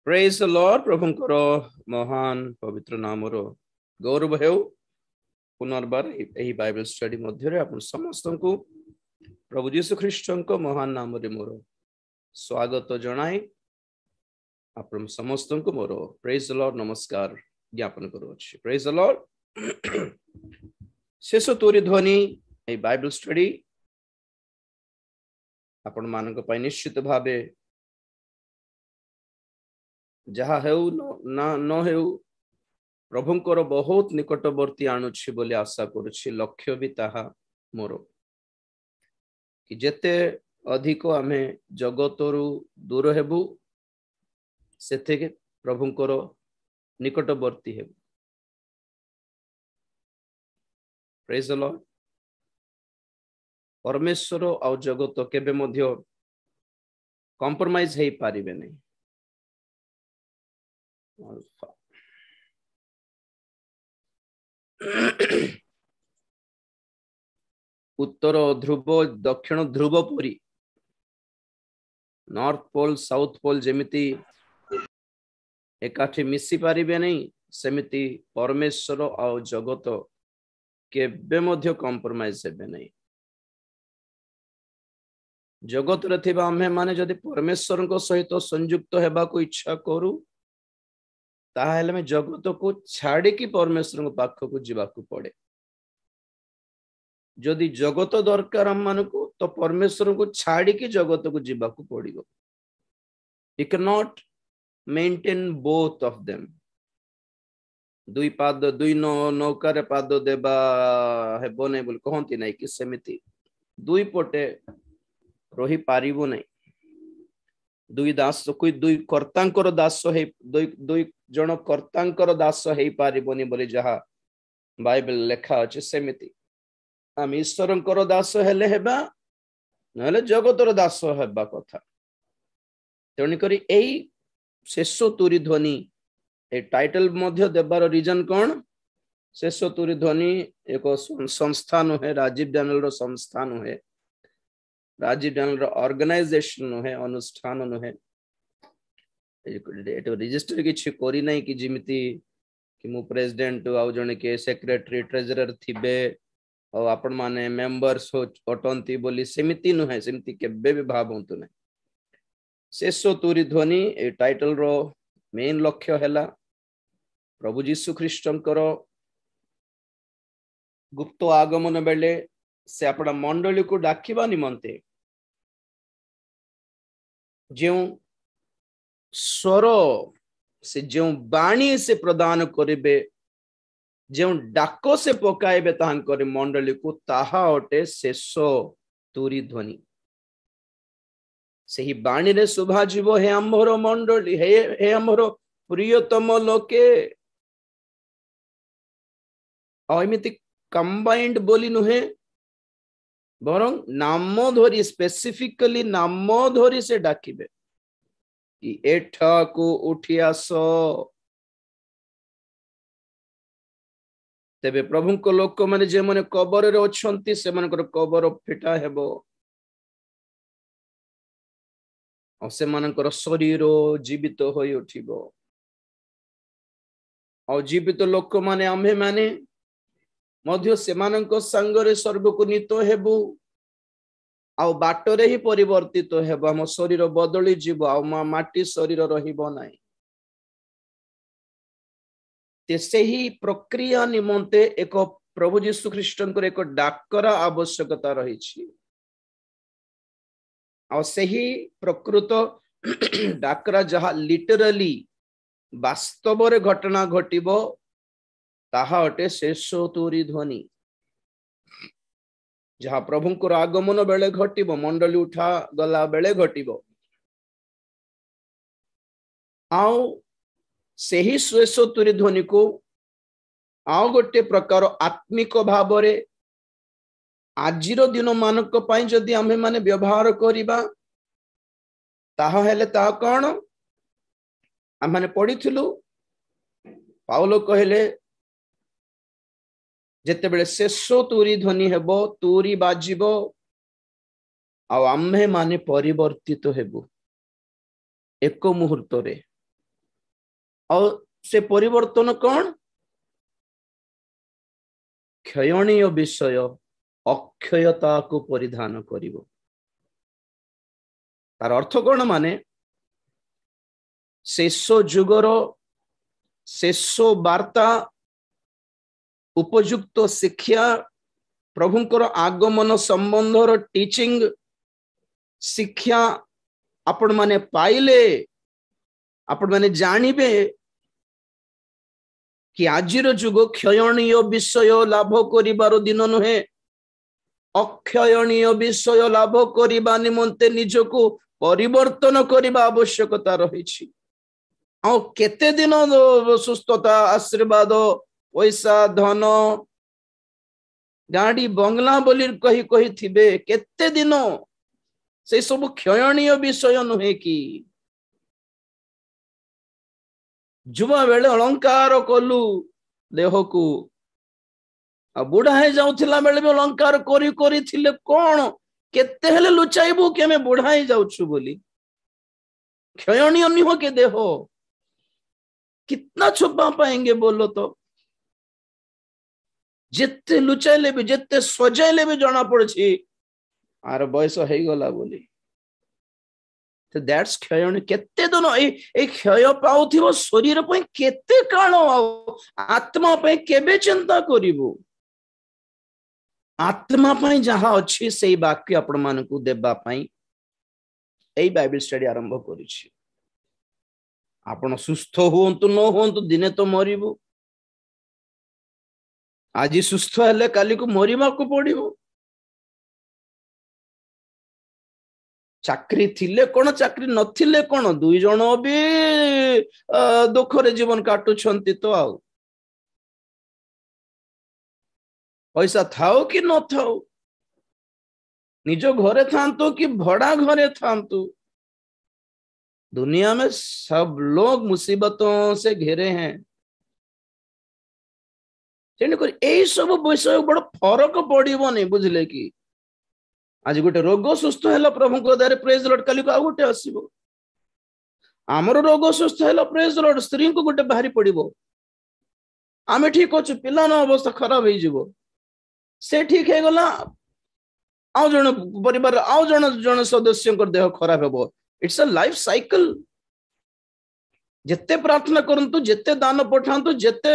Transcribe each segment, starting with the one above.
Praise the Lord प्रभुंकर महान पवित्र नाम गौरव हेउ पुनर्बार यही बाइबल स्टडी मध्य आपण समस्त को प्रभु यीशु ख्रीष्ट महान नाम रे मोर स्वागत जनाई आपण समस्त को मोर प्रेज द लॉर्ड नमस्कार ज्ञापन करूछि। Praise the Lord. शेष तोरी ध्वनि यही बाइबल स्टडी आपण मानक पय निश्चित भावे जहा हेउ न हेउ प्रभुंकर बहुत निकटवर्ती आणुछि बोली आशा करुछि। लक्ष्य भी ताहा मोर कि जेते अधिक आमे जगतरु दूर हेबु सेते प्रभुंकर निकटवर्ती हेबु। Praise the Lord. परमेश्वर और जगत केबे मध्य कॉम्प्रोमाइज हेई पारिबे नै। उत्तर ध्रुव दक्षिण ध्रुव पुरी नॉर्थ पोल साउथ पोल जेमिति एकाठी मिसी पारिबे नहीं सेमिति परमेश्वर और जगत केबे मध्य कॉम्प्रोमाइज हेबे नहीं। जगत रे थिबा आमे माने जदि परमेश्वर को सहित संयुक्त हेबा को इच्छा करू ताहेले में जगत को छाड़ी की परमेश्वर पाख को जीवा को पड़े। जदि जगत दरकार हम मान को तो परमेश्वर को छाड़ी की जगत को जीवा को पड़िबो। You can not maintain both of them. दुई पाद दुई नौकार पाद देबा हेबो नै बोल कहंती नै कि सेमिति दुई पटे रही पारिबो नै। दुई दास कोई दुई कर्तांकर दास हे दुई जन कर्तांकर दास हे पारिबोनी बोली जहा बाइबल लेखा अछि सेमिति आम ईश्वरंकर दास हेले हेबा नले जगतर दास हेबा कथा। तेणु करी एई शेष तुरी ध्वनि ए टाइटल मध्य देबार रीजन कोन? शेष तुरी ध्वनि एक संस्था नुहे, राजीव डैनियल रो संस्था नुहे, राजीव डैनियल रो ऑर्गेनाइजेशन नुहे, अनुष्ठान नुहे। एटो रजिस्टर किछि करी नै कि जिमिति कि मु प्रेसिडेंट आउ जने के सेक्रेटरी ट्रेजरर थिबे और आपण माने मेंबर्स अटंती बोली सेमिति नुहे। सेमिति केबे भी भाबंतु नै। शेष तुरी ध्वनि ए टाइटल रो मेन लक्ष्य हैला प्रभु यीशु ख्रीष्टंकर गुप्त आगमन बेले से अपना मंडली को डाकिबा निमंते जो स्वर से जो बाणी से प्रदान करिबे जो डाको से पकाइबे ताहांकर मंडली को ताहा अटे शेष तुरी ध्वनि। सही बाणी रे शोभा जीव हे आम्भर मंडली हे आम्भर प्रियतम लोके अमिति कंबाइंड बोली नुहे बरं नाम धरी स्पेसिफिकली नाम धरी से डाकिबे कि एठा को उठी आस। तेबे प्रभु को लोक माने जे माने कबर रे अछंती से मानकर कबर फिटा हेबो और से मानकर शरीर जीवित होई उठिबो और जीवित लोक माने आम्हे माने मध्य से मानक संगरे स्वर्ग को नीत हेबु आ बाटरे ही परिवर्तित हेबो। हम शरीर बदली जीव आ माटी शरीर रहिबो नै। ते सही प्रक्रिया निमंते एक प्रभु यीशु ख्रीष्टंकर एक डाकरा आवश्यकता रही छी और सही प्रकृत डाकरा जहा लिटरली वास्तव रे घटना घटिबो ताहा अटे शेष तुरी ध्वनि। जहा प्रभुंकर आगमन बेले घटिबो मंडली उठा गला बेले घटिबो आउ सेही शेष तुरी ध्वनि को आउ गोटे प्रकार आत्मिक भाव रे आजिरो दिन मानक पई जदि आमे माने व्यवहार करिबा ताहा हेले ता कोन आम माने पढिथिलु पाउलो कहले जेते बेले शेष तुरी ध्वनि हेबो तुरी बाजिबो आ आम्हे माने परिवर्तित हेबु एक मुहूर्त रे और से परिवर्तन कौन क्षयणीय विषय अक्षयता को परिधान करिवो तार अर्थ कौन माने शेष जुगर शेष वार्ता उपयुक्त शिक्षा प्रभुंकर आगमन संबंधर टीचिंग शिक्षा आपण माने पाइले आपण माने जानिबे कि आजिर जुग क्षयणीय विषय लाभ करिबार दिन नुहे अक्षयणीय विषय लाभ करिबा निमंते निजको परिवर्तन करिबा आवश्यकता रहिछि आ केते दिन सुस्थता आशीर्वाद पैसा धन गाड़ी बंगला बोली कही कही थिबे केते दिन से सब क्षयणीय विषय नुहे कि जुवा बेले अलंकार कलु देह को आ बुढ़ा है जाउथिला बेले भी अलंकार करी करी थिले कोन केते हेले लुचाइबू कि हमें बुढ़ा ही जाउछु बोली क्षयणीय निहो के देह कितना छुपा पाएंगे बोलो तो जिते लुचाइले भी जिते सजाइले भी जाना पड़छि आर बयस हो गला बोली तो दैट्स क्षय केते दिन ए क्षय पाउथिबो शरीर पय केते काल आत्मा पय केबे चिंता करिवो आत्मा पय जहा अछि सेई वाक्य आपण मानकू देबा पय एई बाइबल स्टडी आरंभ करिछि आपण सुस्थ होंतु न होंतु दिने तो मरिबो आज सुस्थ हेले काली को मरिबा को पड़िबो चाकरी थिले कोन चाकरी नथिले कोन दुई जण भी दुख रे जीवन काटु छंती तो आउ पैसा थाओ कि न थाओ निजो घरे थांतु कि भड़ा घरे थांतु दुनिया में सब लोग मुसीबतों से घेरे हैं यही सब विषय बड़ फरक पड़ो नहीं बुझले कि आज गोटे रोग सुस्थ है प्रभु को दया प्रेज लॉर्ड काली को आ गोटे आसीबो आमर रोग सुस्थ है प्रेज लॉर्ड स्त्री को गोटे बाहरी पड़ो आमे ठीक अच्छु पिला अवस्था खराब हो से ठीक है गला आउ जन परिवार आउ जन जन सदस्य देह खराब हो इट्स अ लाइफ साइकिल जेते प्रार्थना करंतु जेते दान पठांतु जेते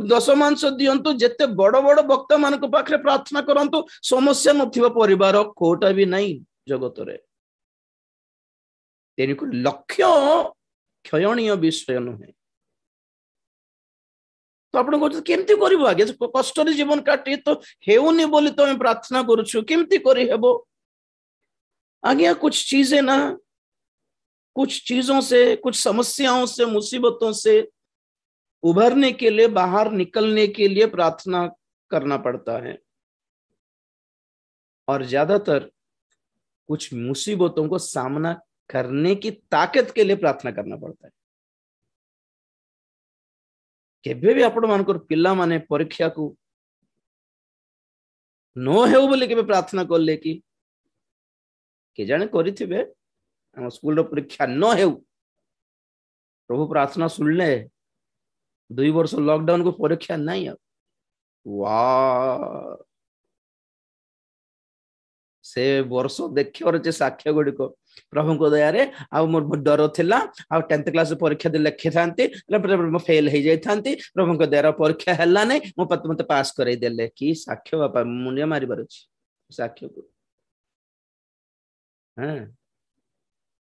दशमांश दियंतु जेते बड़ बड़ वक्ता मान पाखे प्रार्थना करंतु समस्या नथिबा परिवार कोटा भी नहीं जगत रे तेनिको लक्ष्य क्षयणीय विषय नुहे तो आपण कहते केमती करबो आगे कष्ट रे जीवन काटी तो हेउनी बोली तो हम प्रार्थना करूछु केमती करी हेबो आगे कुछ चीजें ना कुछ चीजों से कुछ समस्याओं से मुसीबतों से उभरने के लिए बाहर निकलने के लिए प्रार्थना करना पड़ता है और ज्यादातर कुछ मुसीबतों को सामना करने की ताकत के लिए प्रार्थना करना पड़ता है केबे भी आपण मानकर पिला माने परीक्षा को नो हेउ बोली केबे प्रार्थना करले कि के जाने करिथिबे हम स्कूल रो परीक्षा न हेउ प्रभु प्रार्थना सुनले 2 वर्ष लॉकडाउन को परीक्षा नहीं आ वाह से वर्ष देखिवर जे साक्ष्य गुडी को प्रभु को दया रे आ मोर डर थिला आ 10th क्लास परीक्षा दे लेखे थांती फेल हो जाई थांती प्रभु को दया परीक्षा हल्ला नै मो मते पास करे देले कि साक्ष्य बापा मुंडिया मारी बारछि साक्ष्य को हां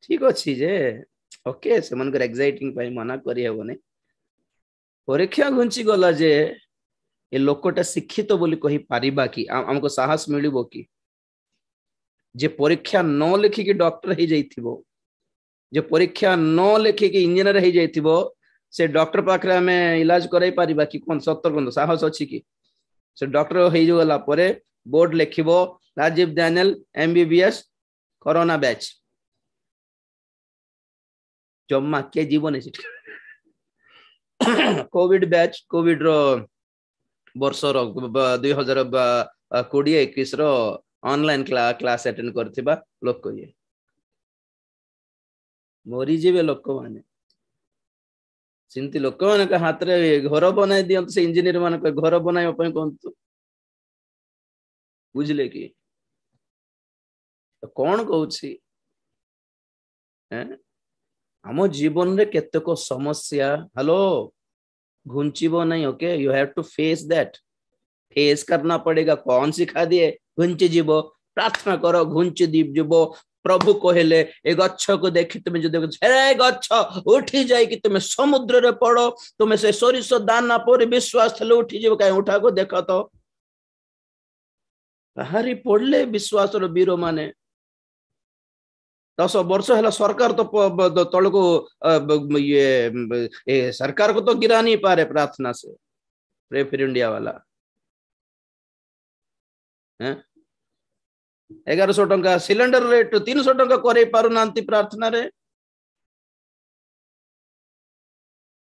ठीक अछि जे ओके से मन को एक्साइटिंग पई मना करी हेबोने परीक्षा घुंची गला जे ए लोकटा शिक्षित बोली कहि पारिबा कि हमको साहस मिलिबो कि जे परीक्षा न लिखि कि डॉक्टर हो जाइथिबो जे परीक्षा न लिखि कि इंजीनियर हो जाइथिबो से डॉक्टर पाखरे हमें इलाज कराई पारिबा कि कोन सत्तर कोन साहस अछि कि से डॉक्टर हो गला परे बोर्ड लिखिबो Rajiv Daniel MBBS corona batch जम्मा के जीवन कोविड बैच कोविड रो वर्ष रो 2020-21 रो ऑनलाइन क्लास अटेंड करथिबा लोक ये मोरी जीवे लोक माने सेमती लोक मान हाथ रे घर बनाई दियंतु से इंजीनियर मान घर बनाइबा पई कहंतु बुझले कि कौन कहूछि आम जीवन रे केतेक समस्या हेलो घुंचीबो नहीं okay you have to face that face करना पड़ेगा कौन सिखा दिए घुंची जीवो प्रार्थना करो घुंची दीप जीवो प्रभु कहले ए गच्छ को देखि तुम जो हे गच्छ उठी जाई कि तुम समुद्र रे पड़ो तुम से सोरिष दाना पर विश्वास थले उठी जीव काई उठा को देखो तो बाहरी पड़ले विश्वास रो वीर माने 10 वर्ष है सरकार तो तल को ये सरकार को तो गिरा नहीं पा रहे प्रार्थना से प्रे फॉर इंडिया वाला 1100 टंका सिलेंडर रेट 300 टंका करे पारु नांती प्रार्थना रे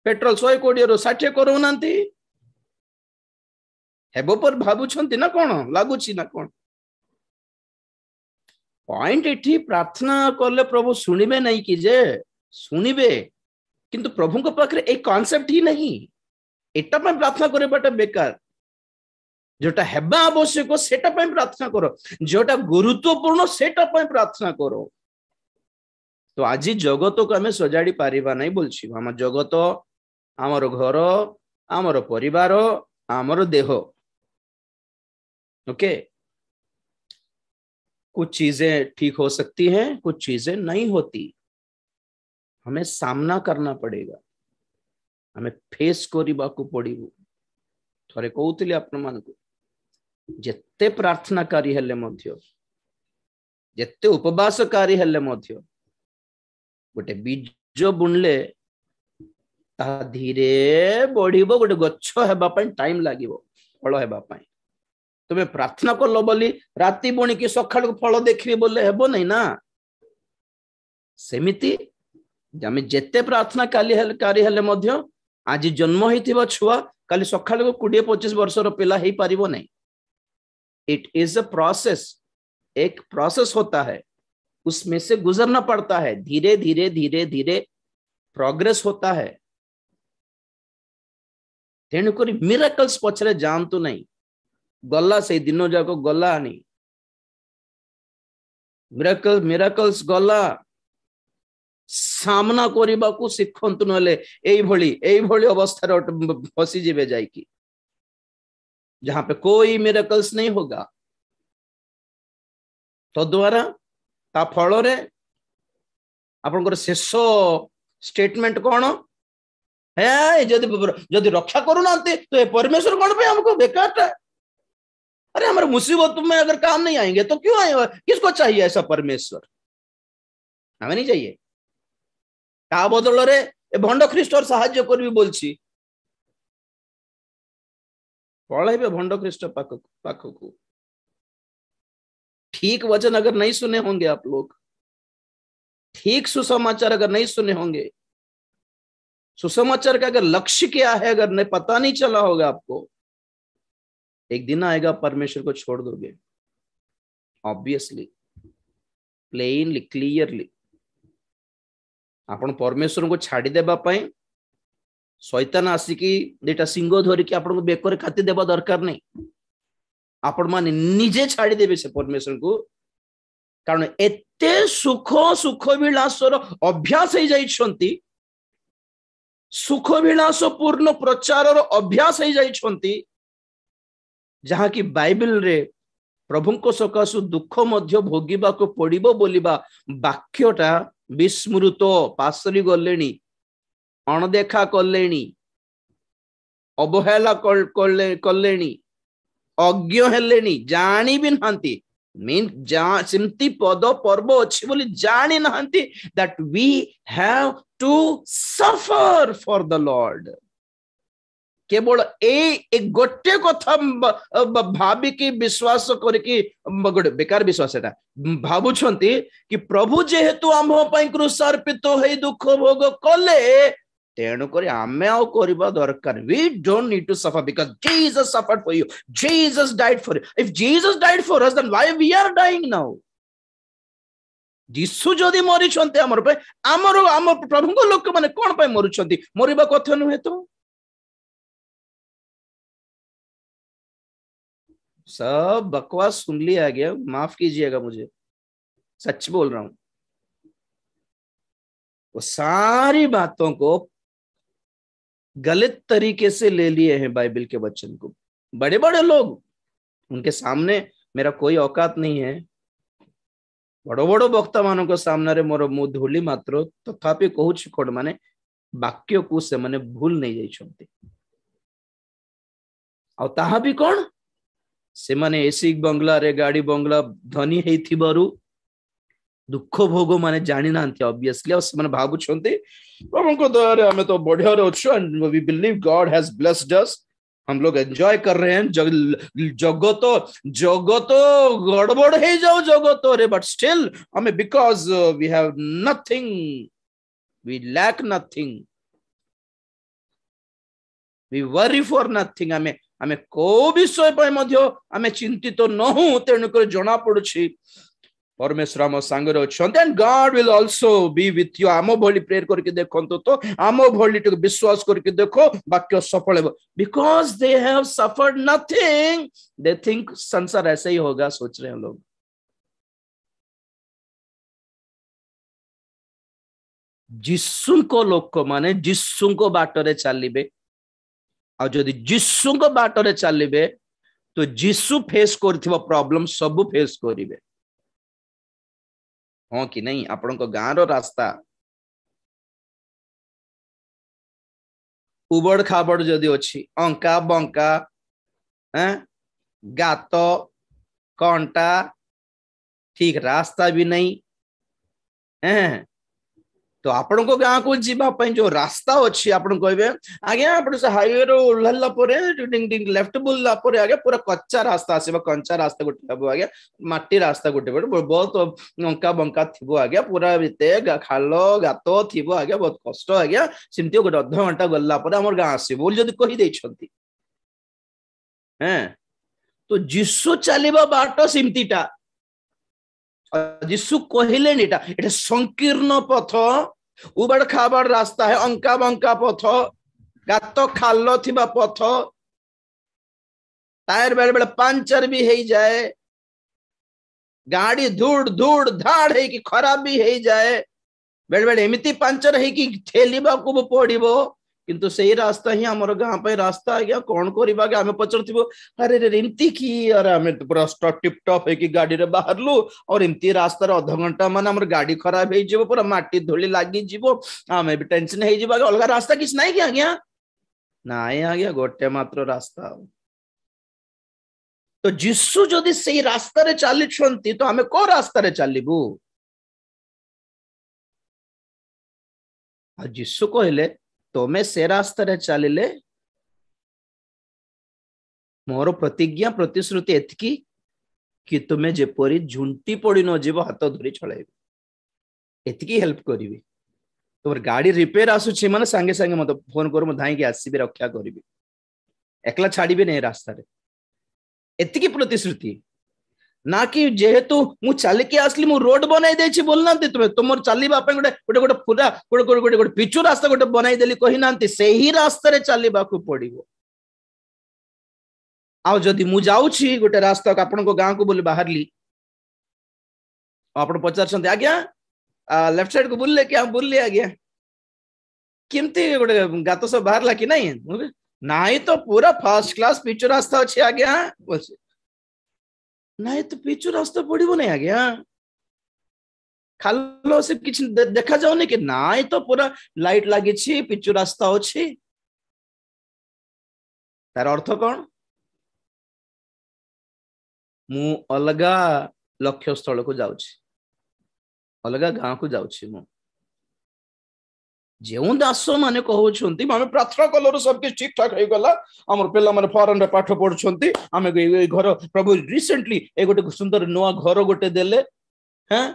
पेट्रोल 120 रो 60 करू नांती हेबो पर भाबु छंती ना कोन लागु छी ना कोन पॉइंट एठी प्रार्थना करले प्रभु सुनिबे नहीं कि जे सुनिबे किंतु प्रभु को पाखरे एक कांसेप्ट ही नहीं एटा पे प्रार्थना करे बटा बेकार जोटा हेबा आवश्यक सेटा पे प्रार्थना करो जोटा गुरुत्वपूर्ण सेटा पे प्रार्थना करो तो आज जगत को हमें सजाड़ी पारिबा नहीं बोलछि हम जगत आमर घर आमर परिवार आमर देह ओके कुछ चीजें ठीक हो सकती हैं कुछ चीजें नहीं होती हमें सामना करना पड़ेगा हमें फेस करबा को पड़िबो थरे कहउतली आपन मान को जेते प्रार्थनाकारी हेले मध्य जेते उपवासकारी हेले मध्य गोटे बीज बुनले ता धीरे बढ़िबो गोटे गच्छ हेबा पई टाइम लागिबो फल हेबा पई तुमे प्रार्थना करलो बोली राती बुणी की सखाल को फल देखबे बोले हेबो नहीं ना सेमिति जमे जेते प्रार्थना कारी हेले मध्य आज जन्म होइथिबो छुआ काली सखाल को 20-25 वर्ष रो पिला हेई पारिबो नहीं इट इज अ प्रोसेस एक प्रोसेस होता है उसमें से गुजरना पड़ता है धीरे धीरे धीरे धीरे प्रोग्रेस होता है तेणुक मिराकल्स पछरे जानतु नहीं गला से दिन जाको गला नहीं मिराकल्स गला सामना करबा को शिखंतु नले एई भली अवस्था फसी जीवे जाइकी जहां पे कोई मिरेकल्स नहीं होगा तो द्वारा ता फल रे आपनकर शेष स्टेटमेंट कौन है जदि रक्षा करू नाते तो ये परमेश्वर कौन पे हमको बेकार है अरे हमारे मुसीबत में अगर काम नहीं आएंगे तो क्यों आएंगे किसको चाहिए ऐसा परमेश्वर हमें नहीं चाहिए का बदल रे भंड ख्रीष्टर साहाय्य करबी बोलछि पढ़े भंड ख्रीष्ट पाख को ठीक वचन अगर नहीं सुने होंगे आप लोग ठीक सुसमाचार अगर नहीं सुने होंगे सुसमाचार का अगर लक्ष्य क्या है अगर नहीं पता नहीं चला होगा आपको एक दिन आएगा परमेश्वर को छोड़ दोगे ऑब्वियसली प्लेनली क्लियरली आपण परमेश्वर को छाड़ी देबा पई शैतान आसिकी देटा सिंह धरिकी आपन को बेकर खाती देबा दरकार नहीं आपण माने निजे छाड़ी देबे से परमेश्वर को कारण एते सुख विलासर अभ्यास हो जाइछंती सुख विलास पूर्ण प्रचारर अभ्यास हो जाइछंती जहाँ की बाइबल रे प्रभु को सकाशु दुख मध्य भोगिबा को पड़िबो बोलिबा वाक्यटा विस्मृत पासरी गलेनी अणदेखा कलेनी अवहेला कलेनी अज्ञ हेलेनी जानी भी नहांती मीन सिमती पद पर्व अच्छी बोली जानी नहांती that we have to suffer for the lord केवल एक गोटे कथा भाविकी विश्वास करके गोटे बेकार विश्वास एटा भाबुछंती कि प्रभु जेहेतु आम पई क्रूसार्पित होई दुख भोग कले तेणु करी आमे आउ करबा दरकार we don't need to suffer because Jesus suffered for you Jesus died for you if Jesus died for us then why we are dying now जीसु जदि मरिछन्ते हमर पे आम प्रभु को लोक माने कोन पे मरुछन्ती मरिबा कथा नुहे तो सब बकवास सुन लिया गया माफ कीजिएगा मुझे सच बोल रहा हूं वो सारी बातों को गलत तरीके से ले लिए हैं बाइबल के वचन को बड़े बड़े लोग उनके सामने मेरा कोई औकात नहीं है बड़ बड़ वक्ता मान सामने मोर मुंह धूली मात्र तथापि कहूँ कोड माने वाक्य को से माने भूल नहीं जाइछन्ते आ ताहा भी कोन से माने एसी बंगला रे गाड़ी बंगला धनी हेथिबारु दुख भोग माने जानी नांती ऑब्वियसली और से माने भाबुछन्ते प्रभु को दया रे हमें तो बढ़िया रे अच्छो and we believe God has blessed us हम लोग एंजॉय कर रहे हैं जगत जगत गड़बड़ है जाओ जगत रे बट स्टिल हमें because we have nothing we lack nothing we worry for nothing हमें हमें को विषय पर मध्य हमें चिंतित न हो तेणुक जना पड़ुछि परमेश्वर आम सांगे अच्छे and God will also be with you आम भली प्रेयर करके देखो तो आम भली विश्वास करके देखो वाक्य सफल है because they have suffered nothing they think संसार ऐसे ही होगा सोच रहे हैं लोग जिसु को लोक माने जिसु को बाटरे चलिबे आ जदि जिसु को बाटरे चलिबे तो जिसु फेस करथिबा प्रॉब्लम सब फेस करिवे हाँ कि नहीं आपण को गाँव रो रास्ता उबड़ खाबड़ जदि अच्छी अंका बंका गात कंटा ठीक रास्ता भी नहीं तो आपण को गाँव को जीवा जो रास्ता अच्छी आपण कहबे आज्ञा आपण से हाईवे रो उल्हला परे डिंग डिंग लेफ्ट बुलला परे आगे पूरा कच्चा रास्ता आसीबा कंचा रास्ता गोटे हबो आगे माटी रास्ता गोटे बहुत अंका बंका थिबो आगे पूरा बिते खालो गातो थिबो आगे बहुत कष्ट आगे सिमती गोटे अध घंटा गल्ला परे हमर गाँ आसीबो बोल जदी कहि दैछंती तो जिसु चलिबा बाट सिमतीटा जिसु कहले एटा संकीर्ण पथ उबड़ खाबड़ रास्ता है अंका बंका पथ गात खाल थिबा पथ टायर बेले बेले पंचर भी हो जाए गाड़ी धूड़ धूड़ धाड़ है कि खराब भी हो जाए बेले बेले एमती पंचर है कि ठेलिबा को पड़िबो किंतु सही रास्ता ही हमर गाँ पे रास्ता आ गया कौन करिबा के हमें पचरथिबो अरे रे एमती की अरे हमें तो पूरा टिप टॉप है कि गाड़ी रे बाहरलु और एमती रास्ता रे आधा घंटा माने हमर गाड़ी खराब हे जेबो पूरा माटी धूली लागी जीवो हमें भी टेंशन हे जीबा अलग रास्ता किछ नहीं कि आ गया नाई आ गया गोटे मात्र रास्ता तो जिसु जदि सही रास्ता रे चलिछंती तो हमें को रास्ता रे चलिबु आ जिसु कहले तोमे से रास्ता रे चलिले मोर प्रतिज्ञा प्रतिश्रुति एतकी कि तुम्हें जेपरी झुंटी पड़ी न जीव हाथ धरी चलाइबे एतकी हेल्प करिवि तोर गाड़ी रिपेयर आसुछि माने संगे संगे मत फोन कर म धाई के आसीबे रक्षा करिवि एकला छाड़ीबे नै रास्ता रे एतकी प्रतिश्रुति ना कि जेहेतु मु चल के आसली मु रोड बनाई देछि बोलनांती तुम तुमर चलीबा पे गोटे गोटे गोटे पूरा गोटे गोटे गोटे गोटे पिचु रास्ता गोटे बनाई देली कहि नांती सेही रास्ता रे चलीबा को पड़िबो आ जदी मु जाउछि गोटे रास्ता का आपन को गां को बोली बाहरली आपन पचार छथि आज्ञा लेफ्ट साइड को बोलले क्या बोलले आज्ञा केमती गोटे गातो सब बाहरला कि नहीं नाही तो पूरा फर्स्ट क्लास पिचु रास्ता अछि आज्ञा बोलछि नहीं तो पिचु रास्ता पड़ो नहीं आ गया खालो से किछ देखा जाओ कि नाई तो पूरा लाइट लगी पिचु रास्ता अच्छी तार अर्थ कौन मु अलगा लक्ष्य स्थल को जाउछि अलगा गांव को जाउछि मु जो दास माने कहउछंती आमे प्रार्थना कलर सब के ठीक ठाक हो गला हमर पेला माने फॉरेन रे पाठ पढुछंती आमे घर प्रभु रिसेंटली ए गोटे सुंदर नुआ घर गोटे देले हैं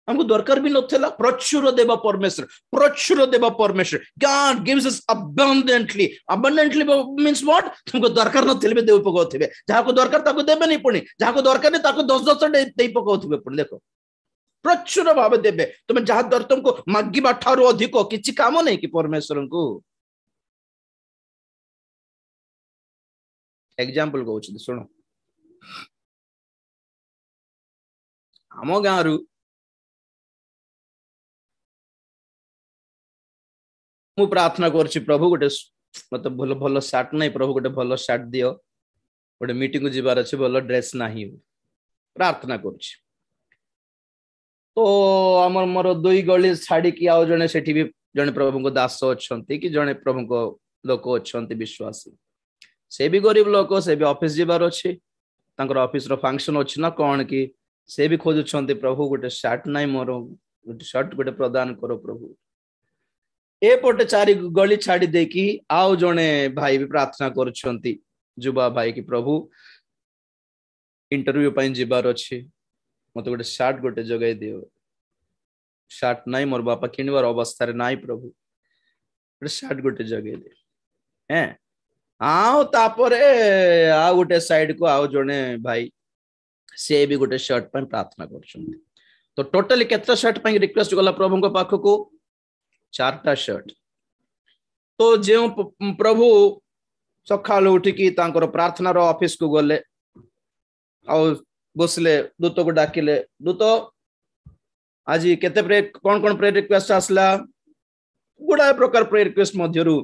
हमको दरकार भी नथला प्रचुर देवा परमेश्वर God gives us abundantly means what तुमको दरकार नथिले देव पकोथिबे जाको दरकार ताको देबे नहीं पुनी जाको दरकार नहीं ताको 10 दे पकोथिबे पुनी देखो प्रचुर भाव देबे तुम जहा दर तुमको मागिबा ठारो अधिक किछि काम नहीं कि परमेश्वर को एग्जांपल कहूँ सुनो आम गाँव मु प्रार्थना करछि प्रभु गोटे मतलब भल भल शर्ट नहीं प्रभु गोटे भल शर्ट दियो गोटे मीटिंग को जीवार अच्छे भल ड्रेस नहीं प्रार्थना करछि तो आमर मोर दुई गली छाड़ी की आउ जने सेठी भी जने प्रभु को दास अछंती कि जने प्रभु को लोक अछंती विश्वासी से भी गरीब लोक से भी ऑफिस जीवार अछि तांकर ऑफिस रो फंक्शन अछि ना कोन कि से भी खोजुछंती प्रभु गोटे शर्ट नहीं मोर गोटे शर्ट गोटे प्रदान करो प्रभु एपटे चारि गली छाड़ी देकी आउ जने भाई भी प्रार्थना करुछंती जुबा भाई की प्रभु इंटरव्यू पाइन जीवार अछि मते गोटे शर्ट गोटे जगाई दियो शर्ट नहीं मोर बापा किनवार अवस्था रे नहीं प्रभु गोटे शर्ट गोटे जगाई दे हैं आउ तापरे आ गोटे साइड को आउ जने भाई से भी गोटे शर्ट पाइन प्रार्थना करुछंती तो टोटली केतना शर्ट पाइन रिक्वेस्ट गला प्रभु को पाख को 4टा शर्ट तो जो प्रभु सकाल उठिकी तांकर प्रार्थना रो ऑफिस को गले आ बसले दूत को डाकिले दूत आज केते प्रे कौन कौन प्रे रिक्वेस्ट आसला गुडा प्रकार प्रे रिक्वेस्ट मध्यरु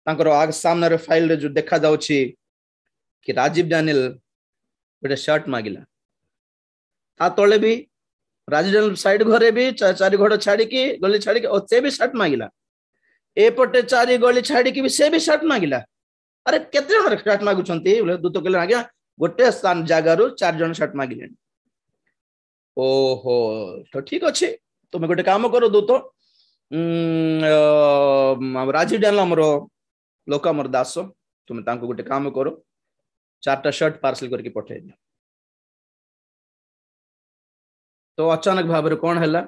तांकर आग सामने रे फाइल रे जो देखा जाउछि कि राजीव डैनियल गोटे शर्ट मागिला आ तळे भी राजीव साइड घरे भी चारि घड़ छाड़ी की गली छाड़ी की से भी शर्ट मांगिला एपटे चारि गली छाड़ी की भी से भी शर्ट मांगिला अरे केते जण शर्ट मागुछंती बोले दूत कहले आज्ञा गोटे स्थान जगारु 4 जण शर्ट मागिले ओहो तो ठीक अछि तुम गोटे काम करो दूत राजीव डैनियल हमरो लोक हमर दास तुम तांको गोटे काम करो 4टा शर्ट पार्सल करके पठे दियो तो अचानक भाव कौन है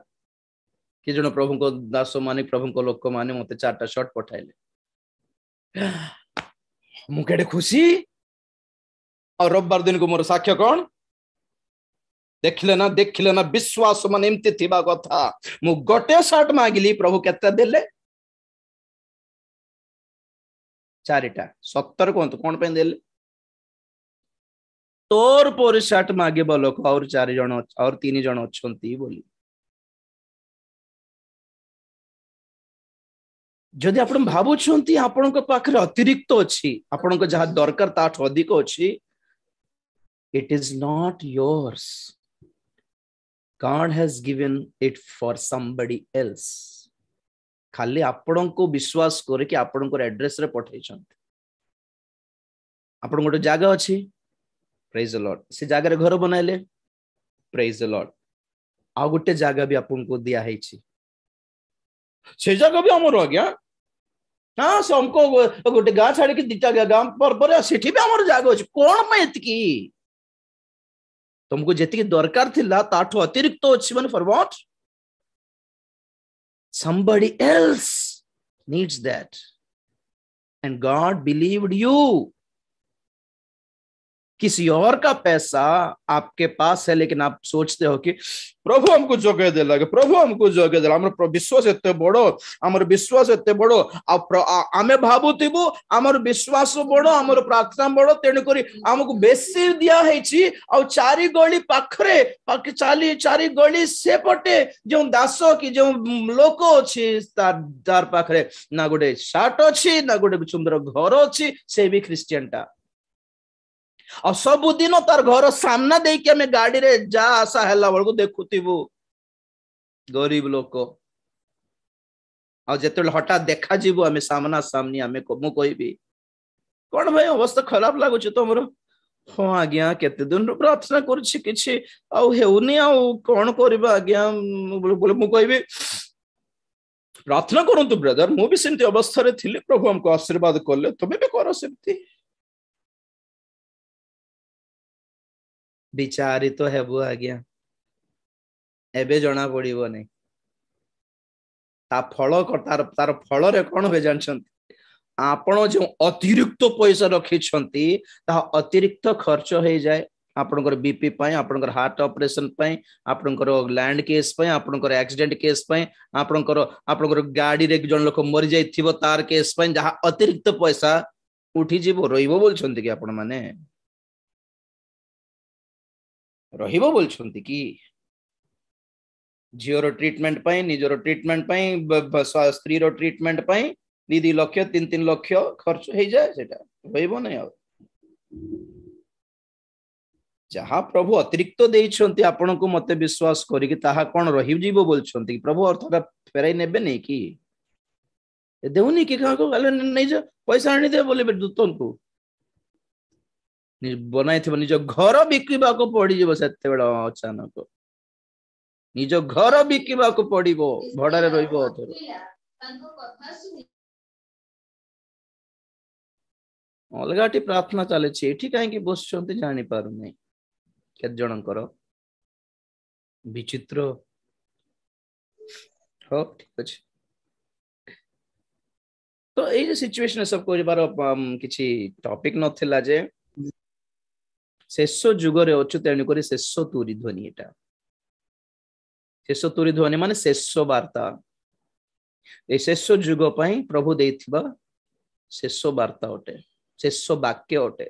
कि जन प्रभु को दास मानी प्रभु को लोक मानी मत 4टा शर्ट पठाइले मुझे खुशी और रविवार दिन को मोर साक्ष्य कौन देखले ना विश्वास मान एमती थिबा कथा मु गोटे शर्ट मागिली प्रभु केते देले 4टा 70 कौन पे देले तोर पर शर्ट मागे लोक और 4 जण और 3 जण अछंती बोली जदि आपण भाबुछंती आपण को पाखरे अतिरिक्त अछि आपण को जहा दरकार ताठ अधिक अछि it is not yours God has given it for somebody else खाली आपण को विश्वास करे कि आपण को एड्रेस रे पठै छंती आपण गोटे जागा अछि प्रेज द लॉर्ड से जागा रे घर बनाइले प्रेज द लॉर्ड आ गोटे जागा भी आपन को दिया है से जागा भी हमर आज्ञा हां से हमको गोटे गां छाड़ी के दिटा गां पर सेठी भी हमर जागा अछि कोन में एतकी तुमको जेतिकी दरकार थिला ताठो अतिरिक्त अछि मन for what somebody else needs that and God believed you किसी और का पैसा आपके पास है लेकिन आप सोचते हो कि प्रभु हमको जगह दे लगे प्रभु हमको जगह दे हमर विश्वास एते बड़ो हमर विश्वास एते बड़ो आमे भाबुतिबो हमर विश्वास बड़ो हमर प्रार्थना बड़ो तेन करी हमको बेसी दिया हेछि आ 4 गली पाखरे बाकी 4 गली से पटे जो दास की जो लोक अछि तार पाखरे ना गोटे शर्ट अछि ना गोटे सुंदर घर अछि से भी क्रिश्चियनटा और सबु दिन तार घर सामना दे के हमें गाड़ी रे जा आशा हैला बळ को देखुतिबो गरीब लोक और जेते हठात देखा जीवो हमें सामना सामनी हमें मु कहबी कोन भाई अवस्था खराब लागु छ तमरो हां आज्ञा केते दिन प्रार्थना करछि किछि आ हेउनी आ कोन करबा आज्ञा बोले मु कहबी प्रार्थना करंतु ब्रदर मु भी सेमती अवस्था रे थिले प्रभु हमको आशीर्वाद करले तमे भी करो सेमती विचारित तो हेबो आज्ञा एबे जना पड़िबो नै ता फल तार फल रे कोन हो जानछंती आपण जो अतिरिक्त पैसा रखी छंती ता अतिरिक्त खर्च हो जाए आपणकर बीपी पाए, आपणकर हार्ट ऑपरेशन पाए, आपणकर लैंड केस पाए, आपणकर एक्सीडेंट केस पाए, आपणकर गाड़ी रे जन लोक मरि जाइथिबो तार केस पाए जहा अतिरिक्त पैसा उठी जीवो रहिबो बोलछन्ती कि आपण माने रहिबो बोलछन्ती कि झीर ट्रीटमेंट पाए, निजर ट्रीटमेंट पाए, स्त्री रो ट्रीटमेंट पाए 2-2 लाख 3-3 लाख खर्च हो जाए सेटा रहिबो नै। जहाँ प्रभु अतिरिक्त देइछन्ति आपण को मते विश्वास करिकि ताहा कोन रहि जीवो बोलछन्ति प्रभु अर्थटा फेराई नेबे नै कि देउनी कि का को गले नै जे पैसा आनी दे बोले दूतन को बनाई थिबो निज घर बिकिबा को पड़ी जीवो सेते बेला अचानक निज घर बिकिबा को पड़िबो भड़ा रे रहिबो अथर अलगाटी प्रार्थना चले छी एठी काहे कि बसछन्ति जानि पारु नै केत जनकर विचित्र हो ठीक अछि। तो ए सिचुएशन सब करिबार किछि टॉपिक नथिला जे शेष जुग रे अछु तेनु करी शेष तुरी ध्वनि एटा शेष तुरी ध्वनि माने शेष वार्ता ए शेष जुग पई प्रभु देथिबा शेष वार्ता अटे शेष वाक्य अटे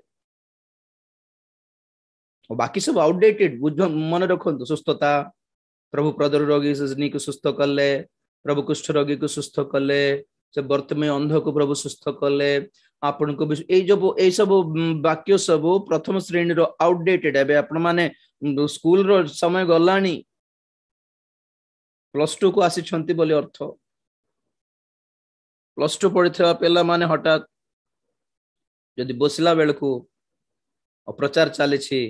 बाकी सब आउटडेटेड मन रखु सुस्थता प्रभु प्रदर रोगी को सुस्थ कले प्रभु कुष्ठ रोगी को सुस्थ कले से वर्तमान अंध को प्रभु सुस्थ कले आपण को ए सब वाक्य सब प्रथम श्रेणी रो आउटडेटेड एबे आपण माने स्कूल रो समय गलानी +2 को आसी छंती बोले अर्थ +2 पढ़िथवा पेला माने हठात यदि बसला बेल को प्रचार चले छी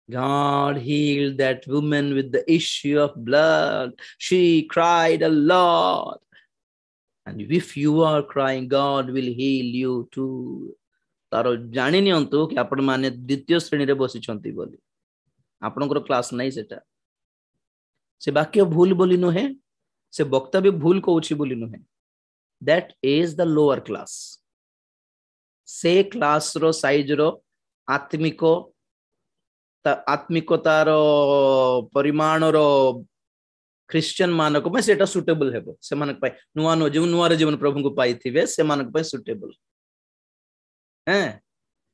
God healed that woman with the issue of blood. She cried a lot. And if you are crying, God will heal you too. तारो जानि नियंतु कि आपण माने द्वितीय श्रेणी रे बसी छंती बोली आपनकर क्लास नै सेटा से वाक्य भूल बोली न है से वक्तव्य भूल कहउछि बोली न है that is the lower class से क्लास रो साइज रो आत्मिकतार परिमाण रो क्रिश्चियन मानक में सेटा सुटेबल हेबो से मानक पाई नुवा नो जीवन प्रभु को पाई थिबे से मानक पाई सुटेबल हैं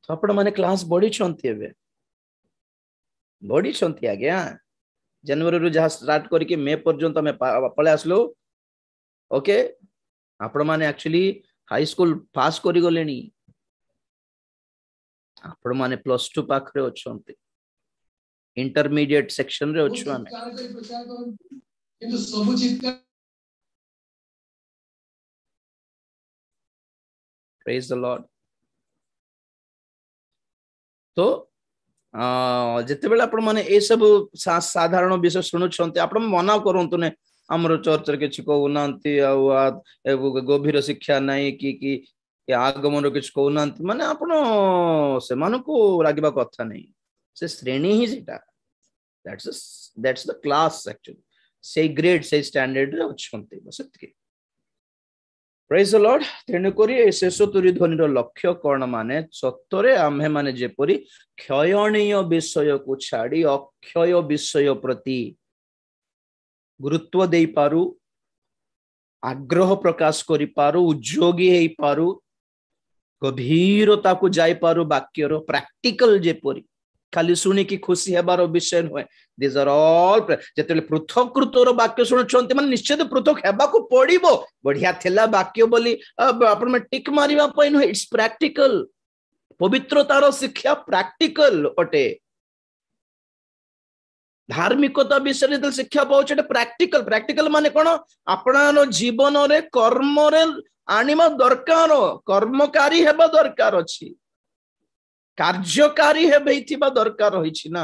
तो आपण माने क्लास बड़ी छंती हेबे बड़ी छंती आज्ञा जनवरी रु जहा स्टार्ट करके मे पर्यंत हमें पळे आसलो ओके आपण माने एक्चुअली हाई स्कूल पास करि गलेनी आपण माने +2 पाखरे अछंती इंटरमीडिएट सेक्शन रे अछु आमे किंतु सब चीज का प्रेज द लॉर्ड। तो जते बेला आपण माने ए सब साधारण विषय सुनु छंती आपण मना करंतु ने हमरो चर्च रे किछ कहू नांती आ गभीर शिक्षा नाही कि आगमन रो किछ कहू नांती माने आपण से मानको रागिबा कथा नाही से श्रेणी ही सेटा that's the class actually से ग्रेड से स्टैंडर्ड रे अछंती बस एतके प्रेज द लॉर्ड तेनु करी शेष तुरी ध्वनि रो लक्ष्य कोन माने सत्तरे आम्हे माने जेपरी क्षयणीय विषय को छाड़ी अक्षय विषय प्रति गुरुत्व देई पारू आग्रह प्रकाश करि पारू उद्योगी हेई पारू गभीरता को जाई पारू वाक्य रो प्रैक्टिकल जेपरी खाली सुनी की खुशी हेबार विषय नुहे दिस आर ऑल जेतेले पृथकृतर वाक्य सुनुछन्ते माने निश्चित पृथक हेबा को पड़िबो बढ़िया थेला वाक्य बोली आपण में टिक मारिबा पई नुहे इट्स प्रैक्टिकल पवित्रतार शिक्षा प्रैक्टिकल अटे धार्मिकता विषय रे शिक्षा पाउछ एटा प्रैक्टिकल माने कोन आपणानो जीवन रे कर्म रे आनिमा दरकार कर्मकारी हेबा दरकार अछि कार्यकारी हेबैथिबा दरकार होइछि ना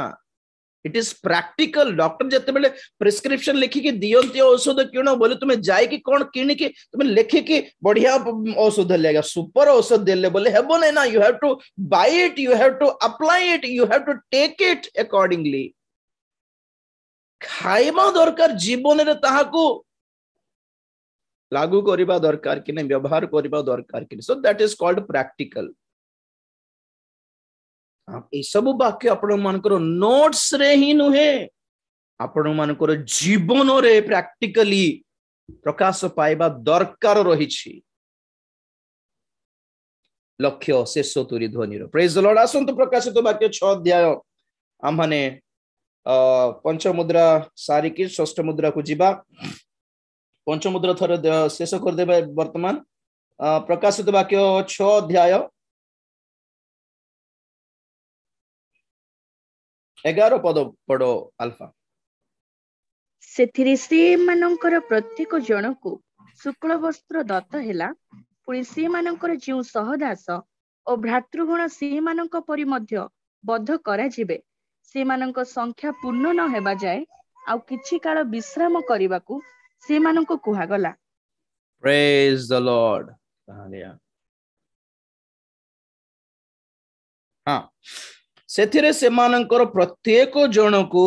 इट इज प्रैक्टिकल डॉक्टर जते बेले प्रिस्क्रिप्शन लिखि के दियंती औषध किनो बोले तुमे जाय कि कोन किनि के तुमे लिखि के बढ़िया औषध लेगा सुपर औषध देले बोले हेबो नै ना you have to buy it you have to apply it you have to take it accordingly खाइबा दरकार जीवन रे ताहा को लागू करिबा दरकार कि नै व्यवहार करिबा दरकार कि so that is called practical ये सब वाक्य आपण मानकर नोट्स रे ही नुहे आपण मानकर जीवन रे प्रैक्टिकली प्रकाश पाइबा दरकार रही लक्ष्य शेष तुरी ध्वनि प्रेज द लॉर्ड। आसंतु प्रकाशित वाक्य 6 अध्याय आम माने पंच मुद्रा सारिकी षष्ठ मुद्रा को जीवा पंच मुद्रा थर शेष कर देबा वर्तमान प्रकाशित वाक्य 6 अध्याय 11 पद पढ़ो अल्फा। सेथिरे से मानकर प्रत्येक जन को शुक्ल वस्त्र दत्त हेला पुणी से मानकर जो सहदास और भ्रातृगण से मानक परि मध्य बद्ध करा जिबे से मानक संख्या पूर्ण न हेबा जाए आउ किछि काल विश्राम करबाकू से मानक कुहा गला। Praise the Lord. हालेलुया। हां सेथिरे से मानकर प्रत्येक जन को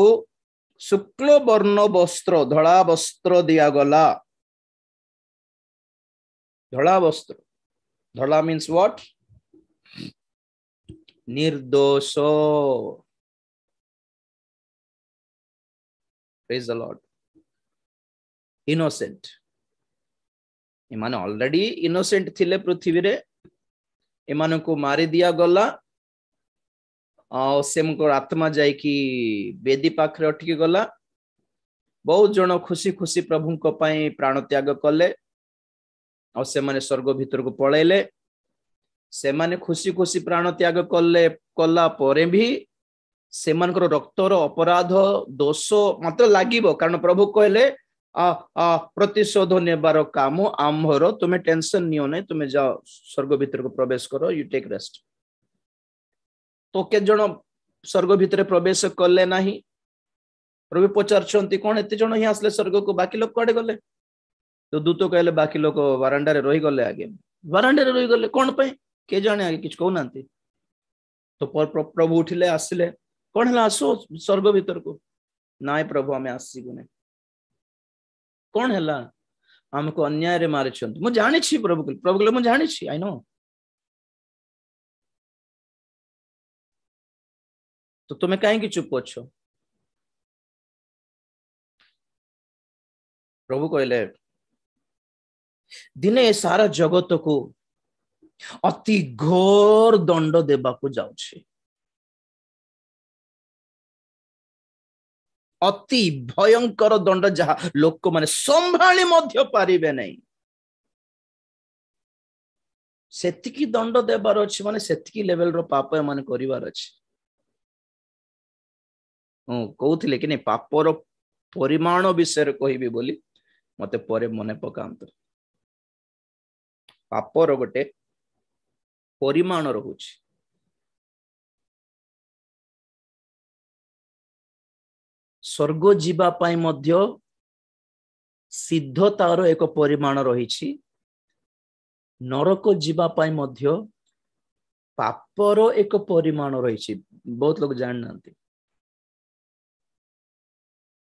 शुक्ल वर्ण वस्त्र धड़ा वस्त्र दिया गला। धड़ा वस्त्र धड़ा मीन्स व्हाट निर्दोष। Praise the lord. इनोसेंट एमाने ऑलरेडी इनोसेंट थिले पृथ्वी रे एमान को मारी दिया गला और आत्मा जाई कि बेदी पाखरे अटकी गला। बहुत जन खुशी खुशी प्रभु को पाई प्राण त्याग कले और से माने स्वर्ग भीतर को पळेले। से माने खुशी खुशी प्राण त्याग कले कला परे भी से मानकर रक्तर अपराध दोष मात्र लागिबो कारण प्रभु कहले प्रतिशोध नेबार काम आम्भर तुम्हें टेंशन नियो नहीं तुम्हें जाओ स्वर्ग भीतर को प्रवेश करो यू टेक रेस्ट। तो के जन स्वर्ग भीतर प्रवेश कले नाही प्रभु पचारछंती कोन एते जन ही आसले स्वर्ग को बाकी लोग कड़े गले तो दूत कहले बाकी लोग बारांडा रे रही गले आगे बारांडा रे रही गले कोन पे के जाने आगे किछ कहू नांती। तो प्रभु उठिले आसिले कोन हला आसो स्वर्ग भीतर को नाय प्रभु हमें आसीबो नै कोन हला हमको अन्याय रे मारे छंती मु जानि छी प्रभु कहले मु जानि छी आई नो। तो तुम्हें कहीं की चुप अच्छो प्रभु कहले दिने सारा जगत को अति घोर दंड देबा को जाउछे अति भयंकर दंड जहा लोक माने संभाली मध्य पारिबे नहीं सेतिकी दंड देबार अछि माने सेतिकी लेवल रो पाप माने करिवार अछि। कहूले कि नहीं पापर परिमाण विषय कहबी बोली मते परे मने पकांत। पापर गोटे परिमाण रहुछि स्वर्ग जीवा पाई मध्य सिद्धतार एक परिमाण रहिछि नरक जीवा पाई मध्य पापर एक परिमाण रहिछि बहुत लोग जान नांती।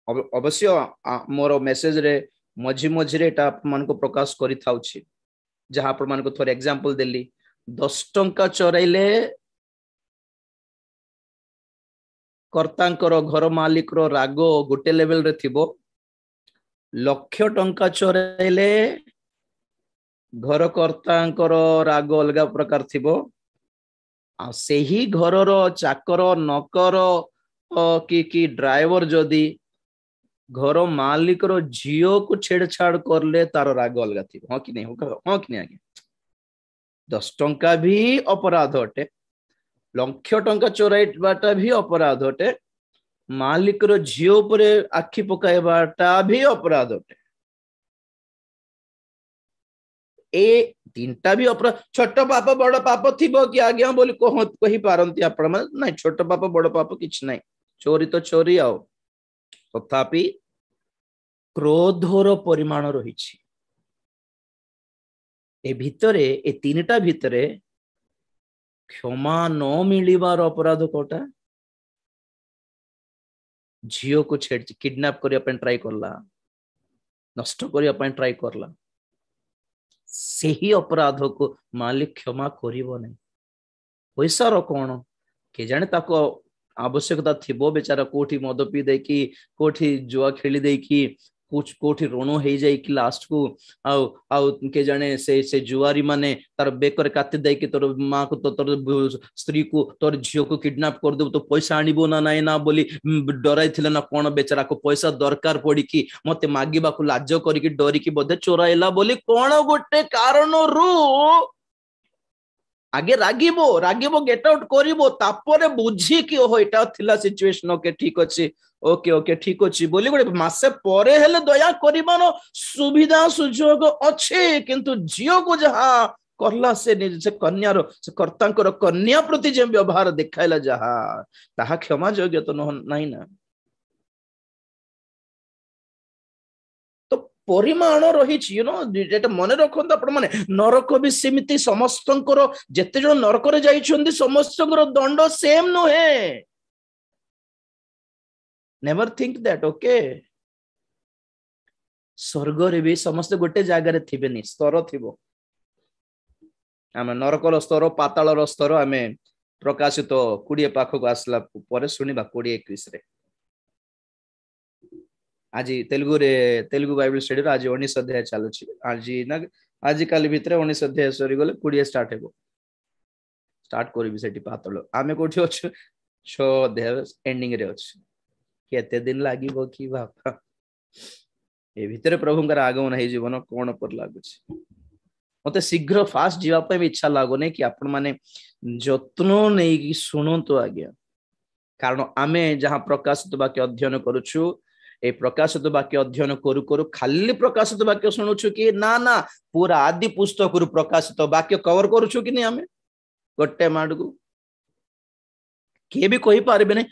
अवश्य मोर मेसेज रे मझी मझी आप मान को प्रकाश करी थाउछि जहां आप मान को थोड़े एग्जांपल देली 10 टंका चोराइले कर्तांकर घर मालिक रो राग गोटे लेवल रे थिबो 1,00,000 टंका चोराइले घर कर्तांकर राग अलग प्रकार थिबो आ सेही घर रो चाकर नकर की ड्राइवर जदी घर मालिक रो झियो को छेड़छाड़ करले तार राग अलग थी। हाँ कि नहीं हाँ कि नहीं आगे 10 टंका भी अपराध अटे 1,00,000 टंका चोराइबाटा भी अपराध अटे मालिक रो झियो पर आखि पकाइबाटा भी अपराध अटे। ए तीनटा भी अपराध छोट पाप बड़ पाप थिबो कि आज्ञा बोली कही पारंती आपण माने नहीं छोट पाप बड़ पाप किछ नहीं चोरी तो चोरी आओ तथापि क्रोधर परिमाण रही ए भितरे ए तीनटा भितरे क्षमा न मिलिबार अपराध कोटा झियो को छेड़ किडनैप करने ट्राई करला नष्ट करने ट्राई करला सही अपराध को मालिक क्षमा करिबो नहीं पैसा रो कोन के जाने ताको आवश्यकता थिबो बेचारा कोठी मद पी देकी कोठी जुआ खेली देकी कुछ कोठी ऋण हो जाए कि लास्ट को आउ के जाने से जुआरी माने तार बेकर काटी देकी तोर माँ को तो तोर स्त्री को तोर झील को किडनैप कर देबो तो पैसा आनिबो ना नाई ना बोली डराई थिले ना कोन बेचारा को पैसा दरकार पड़ी कि मते मागिबा को लाज करी कि डरी कि बोधे चोराइला बोली कोन गोटे कारण रु आगे रागिबो गेट आउट करिबो तापरे बुझी कि ओहो एटा थिला सिचुएशन ओके ठीक अछि ओके ठीक अछि बोली गोटे मासे परे हेले दया करिबानो सुविधा सुयोग अछि किंतु जियो को जहा करला से कन्यार से कर्तांकर कन्या प्रति जे व्यवहार देखाइला जहा ताहा क्षमा योग्य तो नहीं ना परिमाण रही मन रखता आपण माने नरक भी सेमिति समस्तंकर जेते जण नरक रे जाइछन्ती समस्तंकर दंड सेम नुहे नेवर थिंक दैट ओके स्वर्ग रे भी समस्त गोटे जगह रे थिबेनी स्तर थिबो आमे नरकर स्तर पाताल स्तर आमे प्रकाशित 20 पाखक आसला परे सुनिबा 20-21 रे आज तेलुगु बाइबल स्टडी आज 19 अध्याय चलुच आज काली भितर 19 अध्याय सरी गले 20 स्टार्ट करी सेठी पातल आमे कोठी अछि 6 अध्याय एंडिंग रे अछि केते दिन लागिबो कि बापा ए भितर प्रभुंकर आगमन हे जीवन कोन पर लागुछ मते शीघ्र फास्ट जीवा पे इच्छा लागोने कि आपण माने जत्न नै कि सुनंतो आज्ञा कारण आमे जहां प्रकाशित वाक्य अध्ययन करूछु ए प्रकाशित वाक्य अध्ययन करू करू खाली प्रकाशित वाक्य शुणुछु कि ना ना पूरा आदि पुस्तक रु प्रकाशित वाक्य कवर करूछु कि नहीं आमे गोटे माड को के भी कहि पारबे नै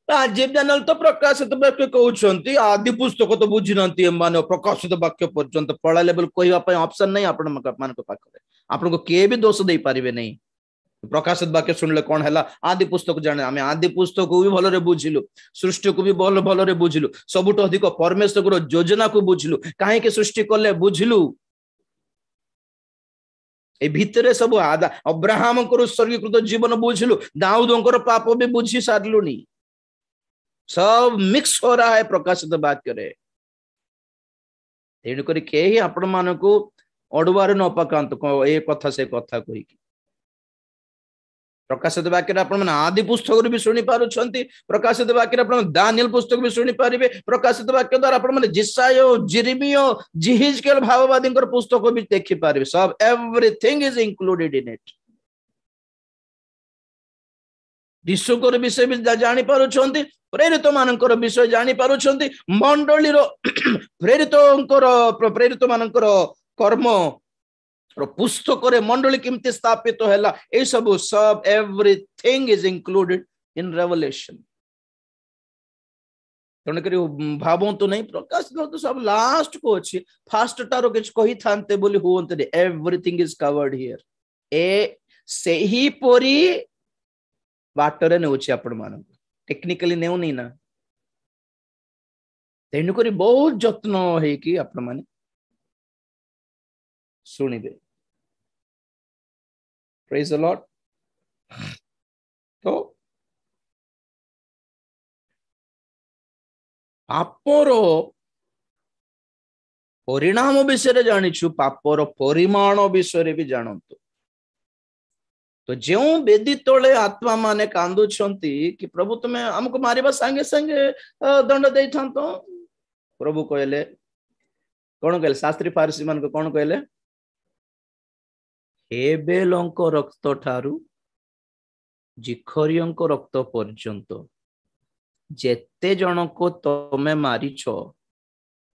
राजीव चैनल तो प्रकाशित वाक्य कहउछंती आदि पुस्तक तो बुझि नंती माने प्रकाशित वाक्य पर्यंत पढ़ा लेवल कहिवा पय ऑप्शन नहीं आपण मान को पाखरे आपण को के भी दोष दे पारिबे नहीं प्रकाशित वाक्य सुनले कौन है आदि पुस्तक जाने आम आदि पुस्तक को भी भलरे बुझिलु सृष्टि को भी भलरे बुझिलु सबुठ अधिक परमेश्वर योजना को बुझिलु काहे के सृष्टि कले बुझिलु ए भितरे सब अब्राहम को स्वर्गीकृत जीवन बुझिलु दाऊदंकर पाप भी बुझी सारलुनी सब मिक्स हो रहा है प्रकाशित वाक्य रे तेणु करी के ही आपण मानको अडुवार न पकांत ए कथा से कथा कहि प्रकाशित वाक्य आपण आदि पुस्तक भी शुणी पारुछंती प्रकाशित वाक्य आपण दानिएल पुस्तक भी शुणी पारिबे प्रकाशित वाक्य द्वारा आपण माने जिसायो जिरमियो जिहिजकेल भाववादींकर पुस्तक भी देखि पारिबे सब everything is included in it विश्वकर विषय भी जानि पारुछंती प्रेरित मानकर विषय जानि पारुछंती मंडली रो प्रेरित मानकर कर्म पुस्तक मंडली केमती स्थापित है ये सब everything is included in revelation तेणुक भावतु नहीं प्रकाश तो सब लास्ट को अच्छी फास्ट टारो किछ कही थांते बोली होंते एवरीथिंग इज कवर्ड हियर ए से ही परी बाटरे नेउछि आपण मान टेक्निकली नेउ नहीं ना तेणुक बहुत जत्न है कि आपण माने सुनिबे प्रेज द लॉर्ड तो पापर परिणाम विषय जानिछु पापर परिमाण विषय भी जानतु तो जो वेदी तले आत्मा माने कांदुछंती कि प्रभु तुम्हें हमको मारिबा संगे संगे दंड दे थांतो प्रभु कहले कौन कहले शास्त्री फारसी मान को कौन कहले हेबेलंक रक्त ठारू जिखरियंक रक्त पर्यंत जेते जन को तमे मारिछ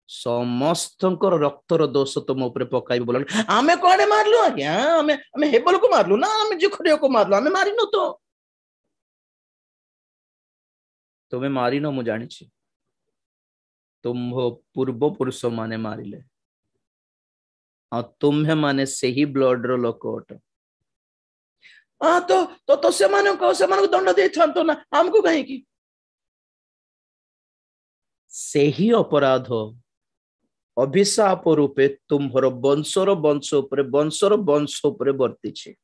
समस्तंकर रक्तर दोष तुम ऊपर पकाइब बोल आमे कोडे मारलु आज्ञा आमे हेबल को मारलु ना आमे जिखरिय को मारलु आमे मारिनो तो तमे मारिनो मु जानि छी तुम पूर्व पुरुष माने मारिले तुम्हें माने से ही ब्लड रो लोक अट तो से माने को दंड दे थांतो ना हमको कहीं की से ही अपराध अभिशाप रूपे तुम्हर वंशर वंश उपरे वर्ती छे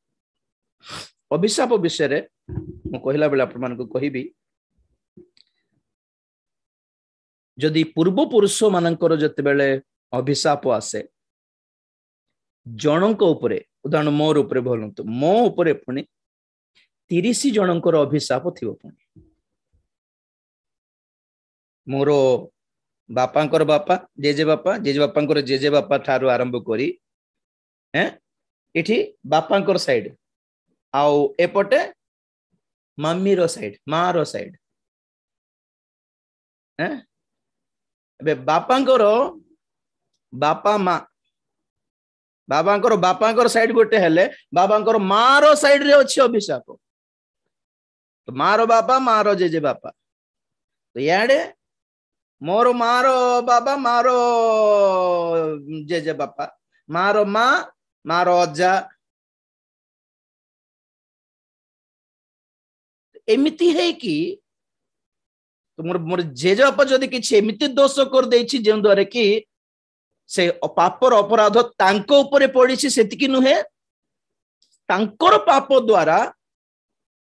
अभिशाप विषय मु कहला बेला आपण मानको कहिबी जदि पूर्व पुरुष मानकर जते बेले अभिशाप आसे जनक उपरे उदाहरण मोर उपरे बोलंतु मो उपरे पुणी 30 जनकर अभिशाप थिबो पुणी मोर बापांकर बापा जेजे बापांकर जेजे बापा ठारू आरंभ करी इठी बापांकर साइड आउ एपटे मम्मी रो साइड माँ रो साइड बे बापांकर बापा माँ बापांकर साइड गोटे हेले बाबांकर माँ रो साइड रे अछि अभिशाप तो माँ रो बापा माँ रो जेजे बापा तो याडे मोर माँ रो बाबा माँ रो जेजे बापा माँ रो माँ रो अज्जा एमिति है कि तो मोर जेजे बापा जदि किछि एमिति दोष कर देछि जेन द्वारा कि से पापर अपराध तांको ऊपर पड़िछि सेतिकी नुहे तांकर पाप द्वारा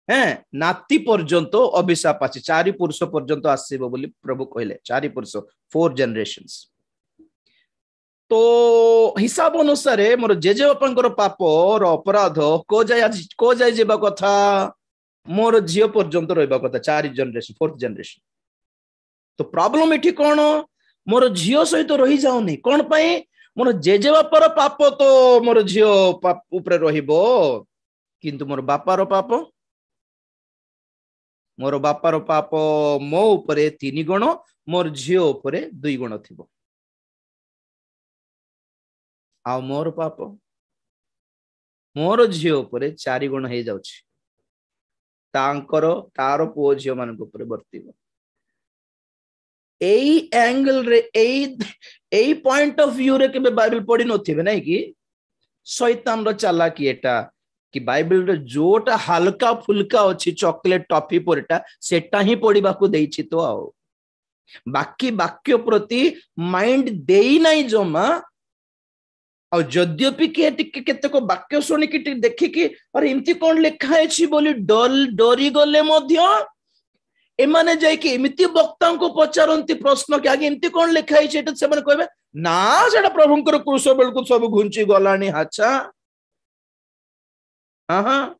नाती पर्यंत अभिशाप आछि 4 पुरुष पर्यंत आसीबो बोली प्रभु कहले 4 पुरुष 4 जनरेशंस तो हिसाब अनुसार मोर जेजे बापांकर पाप और अपराध को जाय जेबा कथा मोर झियो पर्यंत रहबा कथा 4 जनरेशन 4th जनरेशन तो प्रॉब्लम एठी कोन मोर झियो सहित रही जाउनी कोन पई मोर जेजे बापार पाप तो मोर झियो ऊपर रहिबो किंतु मोर बापार पाप मो ऊपर 3 गुण मोर झियो ऊपर 2 गुण थिबो आ मोर पाप मोर झियो ऊपर 4 गुण हे जाउछि तार पुओ झियो मान ऊपर वर्तिबो एई एंगल रे एई पॉइंट ऑफ व्यू रे के बाइबल पढ़ी नथिबे नै कि शैतान रो चालाकी एटा कि बाइबल रे जोटा हल्का फुल्का अछि चॉकलेट टॉफी परटा सेटा ही पढ़िबा को देछि तो आओ बाकी वाक्य प्रति माइंड देई नै जमा और जद्यपि केते को वाक्य सुनि कि देखि कि अरे इमती कोन लिखा अछि बोली डरी गले मध्य एमाने जाय कि इमती वक्ता को पचारंती प्रश्न कि आगे इमती कोन लिखा अछि एटा से माने कहबे ना सेटा प्रभुंकर क्रूस बेल को सब घुंची गलानी हाचा हाँ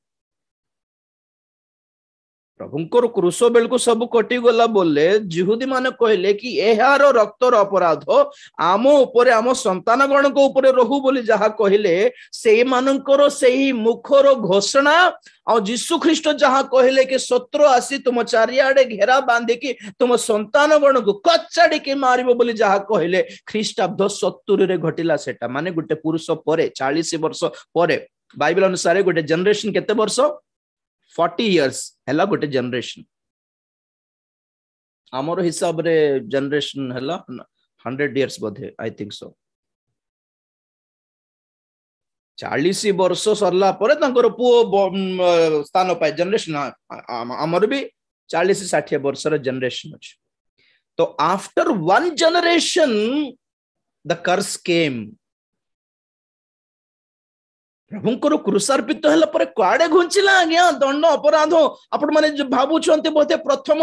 प्रभुंकर क्रूस बेल को सब कटि गला बोले जिहुदी माने कहले कि एहार रक्तर अपराध आम ऊपर आम संतान गण को ऊपर रहू बोली जहा कहले से मानकर सेही मुखर घोषणा और यीशु ख्रीष्ट जहा कहले कि शत्रु आसी तुम चारियाडे घेरा बांधे कि तुम संतान गण को कच्चाड़ी के मारिबो बोली जहा कहले ख्रीष्टाब्द 70 रे घटिला सेटा माने गुटे पुरुष परे 40 वर्ष परे बाइबल अनुसार गोटे जनरेशन केते वर्ष 40 इयर्स हैला गोटे जनरेशन हमर हिसाब रे जनरेशन हैला 100 years Bodhe I think so 40 वर्ष सरला परे तांकर पुओ स्थान पाए जनरेशन हमर भी 40-60 वर्ष रे जनरेशन अछि तो after one generation the curse came प्रभुंकर क्रूसार्पित होला परे कुआडे घुंचिला आज्ञा दंड अपराध आपण माने भाबु छन्ते बोते प्रथम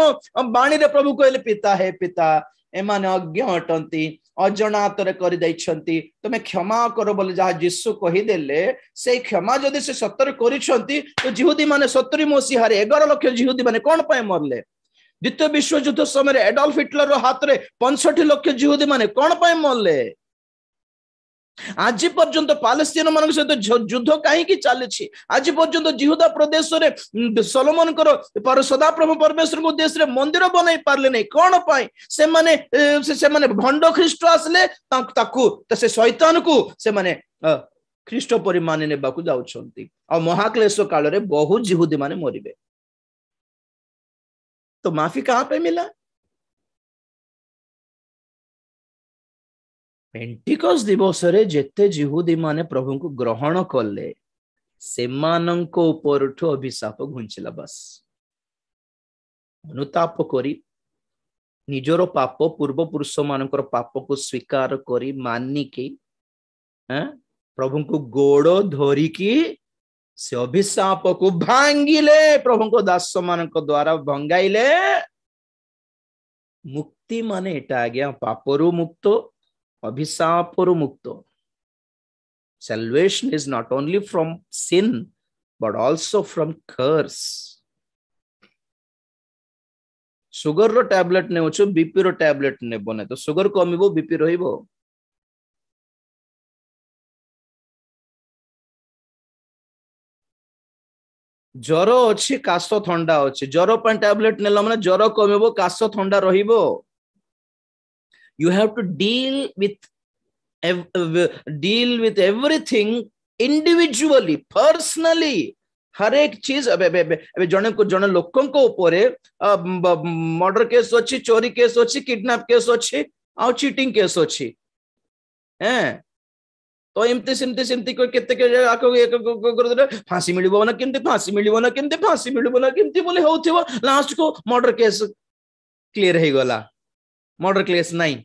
बाणी रे प्रभु कहले पिता हे पिता एमाने अज्ञ अटंती अजनातरे करि दैछंती तमे क्षमा करो बोले जहा यीशु कहि देले से क्षमा जदि से 70 करिछंती तो जिहुदी माने 70 मसीहा रे 11 लाख जिहुदी माने कोन पाए मरले द्वितीय विश्व युद्ध समय एडल्फ हिटलर रो हाथ रे 65 लाख जिहुदी माने कोन पाए मरले आज पर्यंत पालेस्तीन मान सहित युद्ध कहीं चली आज पर्यंत जिहुदा प्रदेश रे सोलोमन पर सदा प्रभु परमेश्वर को देश रे मंदिर बनाई पारले नहीं कौन पाई से माने भंड ख्रीष्ट आसले ताकू से शैतान को से माने ख्रीष्ट परि माने नेबा को जाउछंती आ महाक्लेश काल रे बहुत जिहुदी माने मरिबे तो माफी कहां पे मिला पेंटिकस दिवस रे जेते जिहुदी माने प्रभु को ग्रहण कले से मानंको उपरठु अभिशाप घुंचिला बस अनुताप करी निजर पाप पूर्व पुरुष मानकर पाप को स्वीकार करी मानिकी प्रभु को गोड़ धरिकी से अभिशाप को भांगिले प्रभु को दास मान द्वारा भंगाइले मुक्ति माने एटा आज्ञा पापरु मुक्त अभिशापरु मुक्त salvation is not only from sin but also from curse sugar रो टैबलेट ने उचो बीपी रो टैबलेट ने बने तो सुगर कमिबो बीपी रहिबो ज्वर अच्छी काश ठंडा अच्छी ज्वर पर टैबलेट नेला माने ज्वर कमिबो काश ठंडा रहिबो you have to deal with everything individually personally हर एक चीज जने को जने लोकन को ऊपर मर्डर केस अच्छी चोरी केस अच्छी किडनैप केस अच्छी आ चीटिंग केस अच्छी हैं तो एमती सेमती सेमती को केते फांसी मिलबो ना केमती फांसी मिलबो ना केमती फांसी मिलबो ना केमती बोले होथिबो लास्ट को मर्डर केस क्लियर हे गला मर्डर केस नहीं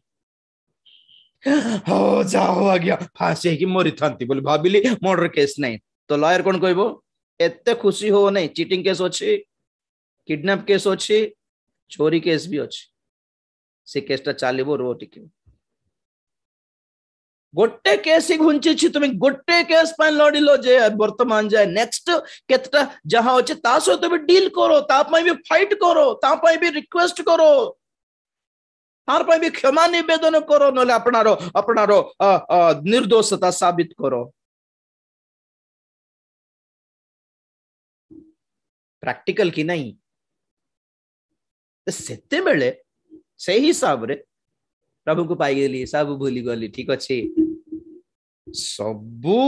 हो जाओ आज्ञा फांसी की मरी थांती बोले भाबिली मर्डर केस नहीं तो लॉयर कोन कहबो एते खुशी हो नहीं चीटिंग केस अच्छी किडनैप केस अच्छी चोरी केस भी अच्छी से केसटा चलीबो रो टिके गोटे केस ही घुंची छी तुम गोटे केस पर लड़िलो जे वर्तमान जाए नेक्स्ट केतटा जहां अच्छे ता सहित भी डील करो ता पई भी फाइट करो ता पई भी रिक्वेस्ट करो तार पई भी क्षमा निवेदन करो नले अपनारो अपनारो निर्दोषता साबित करो प्रैक्टिकल की नहीं सेते बेले से हिसाब रे प्रभु को पाई गेली सब भूली गली ठीक अच्छे सबू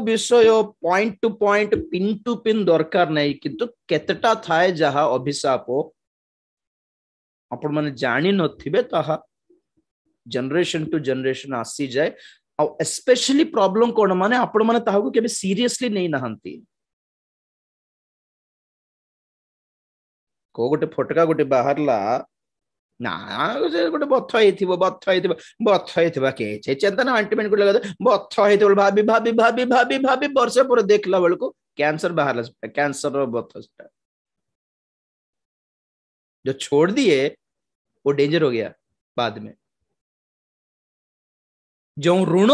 विषय point to point pin to pin दरकार नहीं किंतु केतटा थाए जहा अभिशाप आपण माने जानी नथिबे ताहा जनरेशन टू जनरेशन आसी जाए और स्पेशली प्रॉब्लम कोन माने आपण माने ताहा को केबे सीरियसली नहीं नहंती को गोटे फटका गोटे बाहरला ना गोटे बथ के चिंता ना आंटीमेंट को लगा बथ भाभी भाभी भाभी भाभी भाभी वर्ष पर देखला बेल को कैंसर बाहर कैंसर बथ जो छोड़ दिए वो डेंजर हो गया बाद में जो ऋण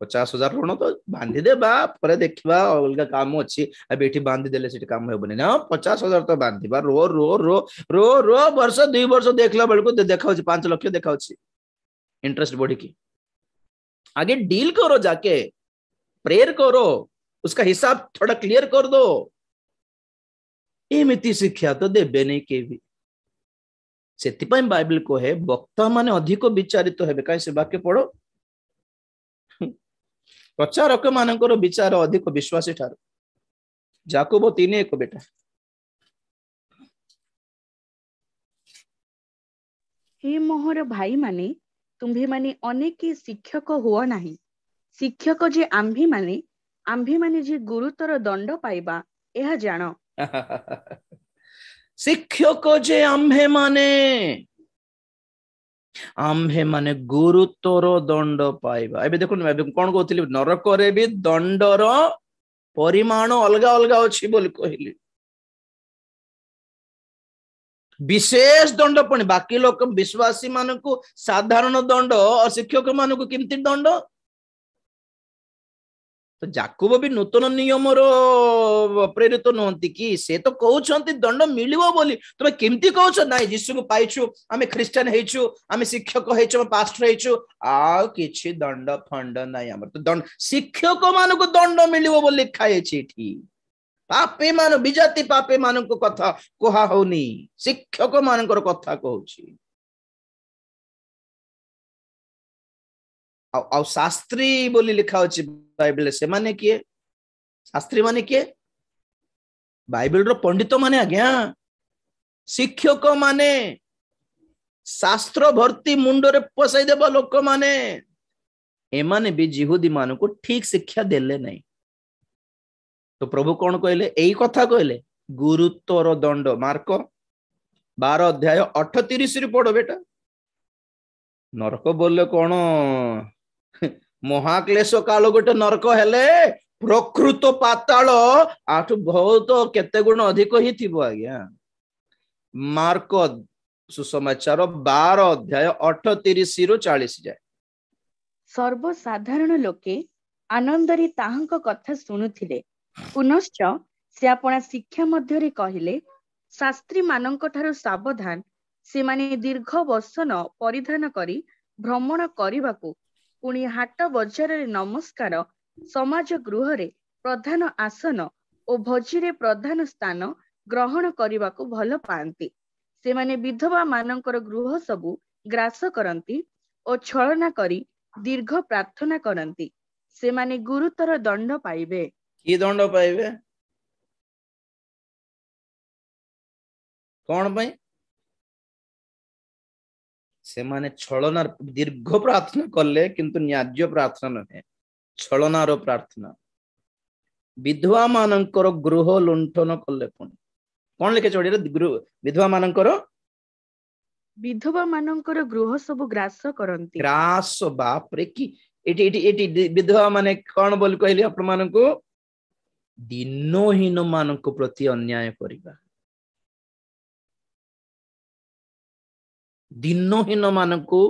50,000 ऋण तो बांधी दे पर देखा अलग काम अच्छी अब ये बांधी देले से काम हेबनी ना 50,000 तो बांधवा रो रो रो रो रो वर्ष 2 वर्ष देखला बेलको देखा 5 लाख देखा इंटरेस्ट बढ़ी की आगे डील करो जाके प्रेयर करो उसका हिसाब थोड़ा क्लियर कर दो एमती शिक्षा तो देबे नहीं के भी से बाइबल को है वक्ता माने अधिक विचारित हेबे कहीं से वाक्य पढ़ो प्रचारक मानकर विचार अधिक विश्वासी ठार याकूब 3:1 बेटा हे मोहर भाई माने तुम्भे माने अनेक शिक्षक हुआ नहीं शिक्षक जे आंभी माने जे गुरुतर दंड पाइबा यह जानो शिक्षक जे आंभे माने गुरुतर दंड पाइबा एबे देखो कौन कहती नरक रे भी दंडर परिमाण अलग अलग अच्छी बोली कहली विशेष दंड पणी बाकी लोक विश्वासी मान को साधारण दंड और शिक्षक मान को केमती दंड तो याकूब भी नूतन नियम प्रेरित नुहति कि से तो कहते दंड मिलिबो बोली तुम केमती कह ना यीशु को पाइछु आमे क्रिश्चियन हेचु आमे शिक्षक हेचु पास्टर हेचु आ किछि दंड फंड नाही हमर तो दंड शिक्षक मान को दंड मिलिबो बोली लिखाए छी पापी मान विजाति पापी मान को कथा कहा होनी शिक्षक मान कथा कहूची आ शास्त्री बोली लिखा होची बाइबल से माने किए शास्त्री माने किए बाइबल रो पंडित माने आज्ञा शिक्षक माने शास्त्र भर्ती मुंड रे पसाई देबा लोक माने एमाने भी जिहुदी मान को ठीक शिक्षा देले नहीं तो प्रभु कौन कहले एई कथा कहले गुरुत्वर दंड मार्क 12 अध्याय 38 रे पढ़ो बेटा नरक बोले कौन महाक्लेश काल गोटे नरक हेले प्रकृत पाताल आठ बहुत केते गुण अधिक ही थिबो आज्ञा। मार्क सुसमाचार 12 अध्याय 38 रु 40 जाए। सर्वसाधारण लोके आनंदरी ताहांक कथा शुणुथिले। पुनश्च से आपणा शिक्षा मध्यरे कहिले, शास्त्री मानंक ठारू सावधान, से माने दीर्घ वसन परिधान करी भ्रमण करिबाकू, पुणी हाट बजारे नमस्कार, समाज गृहरे प्रधान आसन और भोजीरे प्रधान स्थान ग्रहण करिबाकू भल पाआंती। से माने विधवा मानंकर गृह सबु ग्रास करंती और छलना करी दीर्घ प्रार्थना करंती। से माने गुरुतर दंड पाइबे। की दंड पाइबे? कौन पाई? से माने छलनार दीर्घ प्रार्थना कले किंतु न्याज्य प्रार्थना नहे, छलनार प्रार्थना। विधवा मानंकर गृह लुंठन कले पुणी कौन लिखे चढ़ी विधवा मानंकर विधवा मानंकर गृह सब ग्रास करंती। ग्रास बाप रे की एटी एटी एटी विधवा माने कौन बोल कहली आपण मानको दिनहीन मानको प्रति अन्याय करिबा। दिनहीन मानको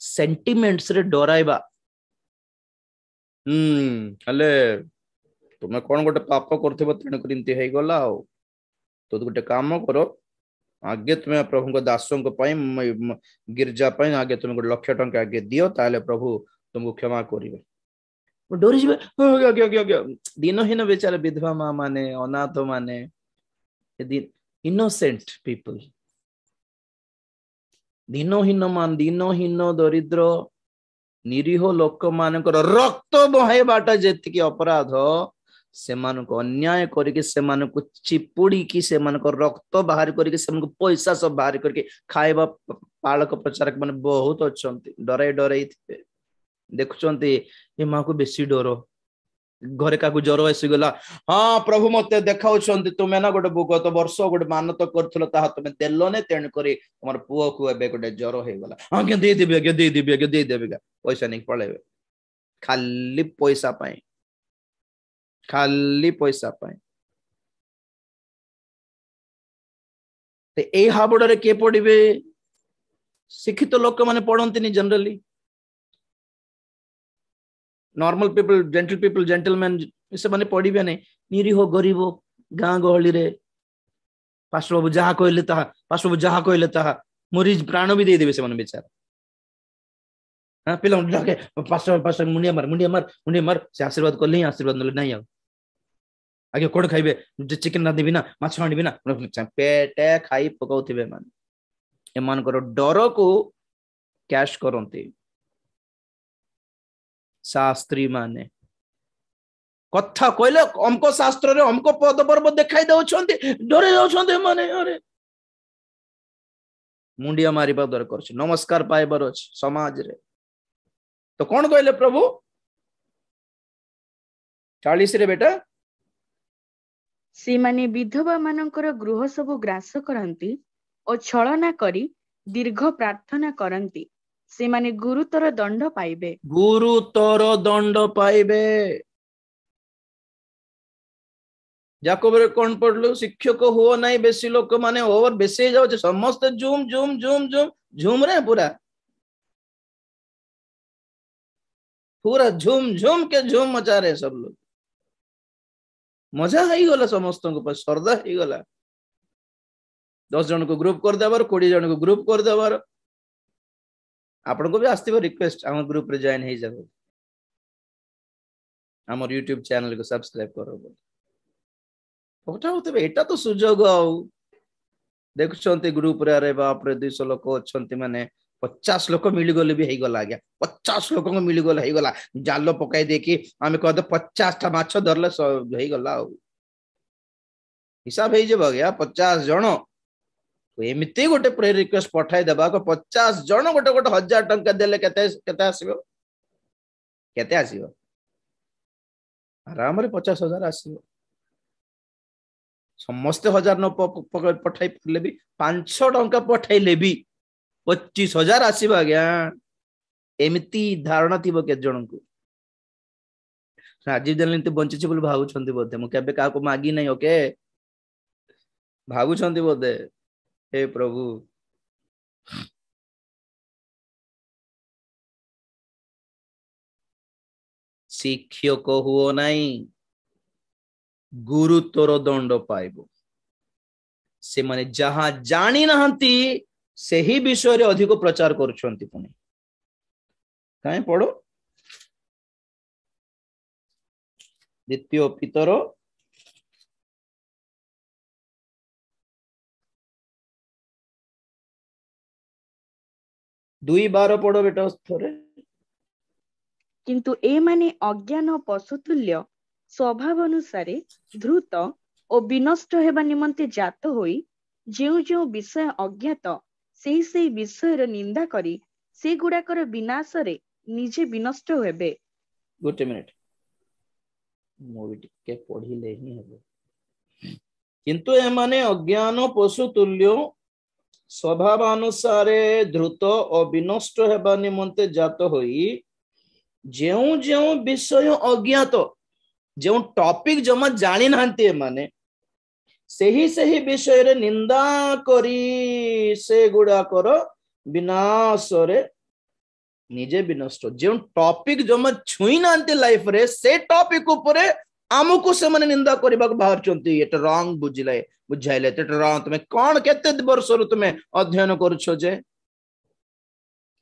सेंटिमेंट्स रे डराइबा। हले तुमे कौन गोटे पाप करथिबो तेण करिंती हे गला तो गोटे काम करो आगे तुम्हें प्रभु को दासों को पाई गिरजा पाई आगे तुम्हें गोटे 1 लाख टंका आगे दियो ताले प्रभु तुमको क्षमा करिवे। डरी जिवे दिनहीन बेचारे विधवा माँ माने अनाथ माने इनोसेंट पीपल दिनहीन दरिद्र निरीह लोक मानकर रक्त बहाइबाटा जेतिकी अपराध से अन्याय करके चिपुड़ी की से रक्त बाहर करके से पैसा सब बाहर करके खाइबा पालक प्रचारक माने बहुत अच्छा डराई डराई थे देखुंटे ये माँ को बेसी डर घरे का ज्वर आसीगला हाँ प्रभु मत देखा तुम्हें ना गोटे गत वर्ष गोटे मानत कर तुम्हें देलने तेणुक तुम पुओ को गोटे ज्वर हो गला हाँ क्या देदेवी आज्ञा देदेवी आज्ञा देदेवी पैसा नहीं पलैबे खाली पैसा पाई खाली पैसा पाई ए हाबड़े किए पढ़े शिक्षित लोक मैंने पढ़ती जनरली नॉर्मल पीपल जेंटलमैन से माने पढ़िबे नहीं निरीह गरीब गाँ गहली रे पास्टर बाबू जहाँ कहले ताहा पास्टर बाबू जहाँ कहले ताहा मोरी प्राण भी दे देबे से माने बेचारा हाँ पिला डाके पास्टर पास्टर मुंडिया मार से आशीर्वाद कर ले आशीर्वाद नले नहीं आ आगे कोड खाइबे चिकन ना देबी ना माछ आनिबी ना पेटे खाई पकाउथिबे माने एमान करो डर को कैश करंती शास्त्री माने कथा कहले हमको शास्त्र रे हमको पद पर्वत देखाई दउछंती डरे जाउछंती माने अरे मुंडिया मारिबा दरकार छ नमस्कार पाइबार अछि समाज रे तो कौन कहले प्रभु 40 रे बेटा से माने विधवा मानकर गृह सब ग्रास करंती और छलना करी दीर्घ प्रार्थना करंती से माने गुरुतर दंड पाइबे जाकोब रे कौन पढ़लु शिक्षक हुओ नहीं बेसी लोक माने ओवर बेसी जाउ समस्त झूम झूम झूम झूम झूम रे पूरा झूम झूम के झूम मचा रहे सब लोग मजा ही गला समस्त को श्रद्धा ही गला 10 जन को ग्रुप कर देबार 20 जन को ग्रुप कर देबार आपन को भी आस्तिबो रिक्वेस्ट हम ग्रुप रे जॉइन हे जाबो हमर YouTube चैनल को सब्सक्राइब करो होते एटा तो सुजोग देखुंते ग्रुप रे अरे बाप रे 200 लोक अच्छे माने 50 लोक मिलगले भी गला आज्ञा 50 लोक को मिलगले हे गला जाल पकाई देखी आम कहते 50 टा माछ धरले हे गला हिसाब हे जब गया 50 जन एमती गोटे प्रेयर रिक्वेस्ट पठाई देबा को 50 जन गोटे गोटे 1000 टंका देले केते आसीबो केते आसीबो आराम रे 50,000 आसीबो समस्ते 1000 न पठाई पड़ले भी 500 टंका पठाइले भी 25,000 आसीबो आज्ञा एमती धारणा थिबो के जन को राजीव जानले तो बंची बोली भावुंट बोधे मुझे क्या मागी नहीं ओके भावुंट बोधे हे प्रभु शिक्षक हुओ नहीं गुरुतर दंड पाइब से माने जहां जानी नहंती से ही विषय रे अधिक प्रचार करुछंती पुनी काहे पढ़ो द्वितीय पितर 2:12 पढ़ो बेटा थोरे किंतु ए माने अज्ञान पशुतुल्य स्वभाव अनुसारे धृत और विनष्ट हेबा निमंते जात होई जेउ जेउ विषय अज्ञात सेही विषयर निंदा करी से गुडाकर विनाश रे निजे विनष्ट हेबे गोटे मिनिट मोबी टिके पढ़िले ही हेबो किंतु ए माने अज्ञान पशुतुल्य स्वभाव अनुसारे धृत और विनष्ट हेबा निमंते जात होई जेउ जेउ विषय अज्ञात जो टॉपिक जमा जानी नांती माने सही विषय रे निंदा करी से गुडाकर विनाश रे निजे विनष्ट जो टॉपिक जमा छुई नांती लाइफ रे से टॉपिक ऊपर आमको से माने निंदा करबा को बाहर चंती एटा रॉन्ग बुझिले बुझाइले एटा रॉन्ग तुमे कोन केते वर्ष रु तुमे अध्ययन करूछो जे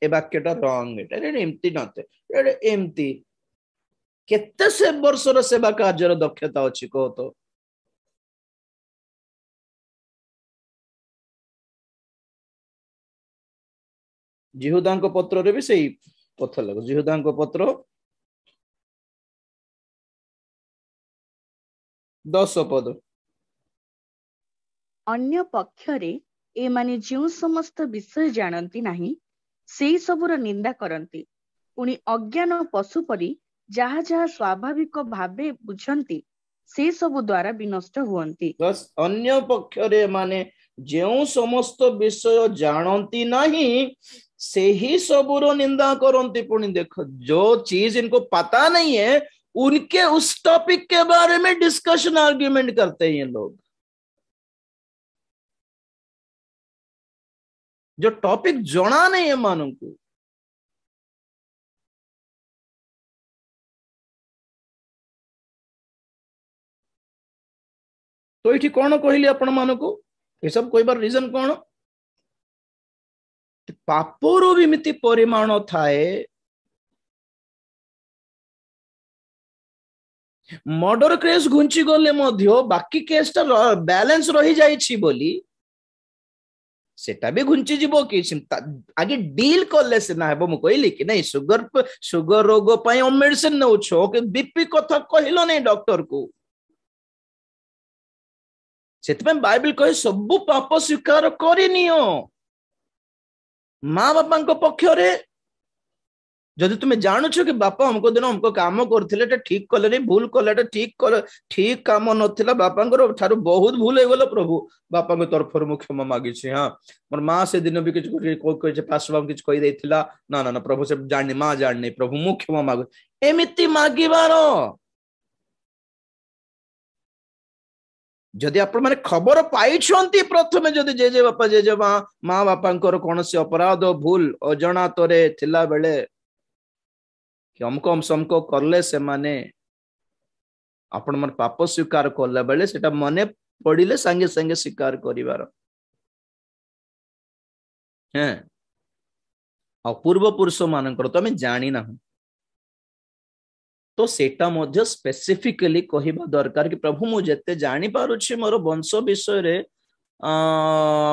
ए वाक्यटा रॉन्ग एटा रे एम्ति नते रे एम्ति केते से वर्षर सेवा कार्यर दक्षता अछि को तो जिहुदांक पत्र रे भी सही पथ लगो जिहुदांक पत्र 10 पद अन्य पक्षरे ए माने जो समस्त विषय जानती नहीं से सबुर निंदा करती पुणी अज्ञान पशु परी जहा जहा स्वाभाविक भावे बुझंती से सब द्वारा विनष्ट हुअंती बस अन्य पक्षरे माने जो समस्त विषय जानती नहीं से ही सबुर निंदा करती पुणी देखो जो चीज इनको पता नहीं है उनके उस टॉपिक के बारे में डिस्कशन आर्ग्यूमेंट करते हैं लोग जो टॉपिक जना नहीं है मानू को तो ये कौन कहली आपण मानू ये सब कहबार रीजन कौन पापर भी मिति परिमाण थाए मर्डर केस घुंची गले मध्य बाकी केसटा बैलेंस रही जाइछि बोली सेटा भी घुंची जीवो कि आगे डील करले से ना हेबो मु कहली कि नहीं शुगर रोग पई मेडिसिन नउछो कि बीपी कथा कहिलो नहीं डॉक्टर को सेतमे बाइबल कहे सब पाप स्वीकार करिनियो माँ बापा को पक्षरे जदि तुम्हें जानू कि बापा हमको दिन हमको काम करते ठीक कले नहीं भूल कले ठीक काम नथिला बापा ठारू बहुत भूल हो गला प्रभु बापा तरफ मु क्षमा मागी हाँ मोर माँ से दिन भी किसी पास किसी कही देथिला ना ना ना प्रभु से जानी माँ जानी प्रभु मु क्षमा मागु एमिति मागिबार जदि आपण माने खबर पाइछंती प्रथमे जदि जेजे बापा जेजे माँ बापा कौन से अपराध भूल अजणातरे थिला बेले कि हमको समको करले से माने आपण मन पाप स्वीकार करला बेले सेटा मने पड़िले संगे संगे स्वीकार करिवार हैं आ पूर्व पुरुष मानकर तो हमें जानी ना तो सेटा मध्य स्पेसिफिकली कहिबा दरकार कि प्रभु मु जते जानी पारुछि मोर वंश विषय रे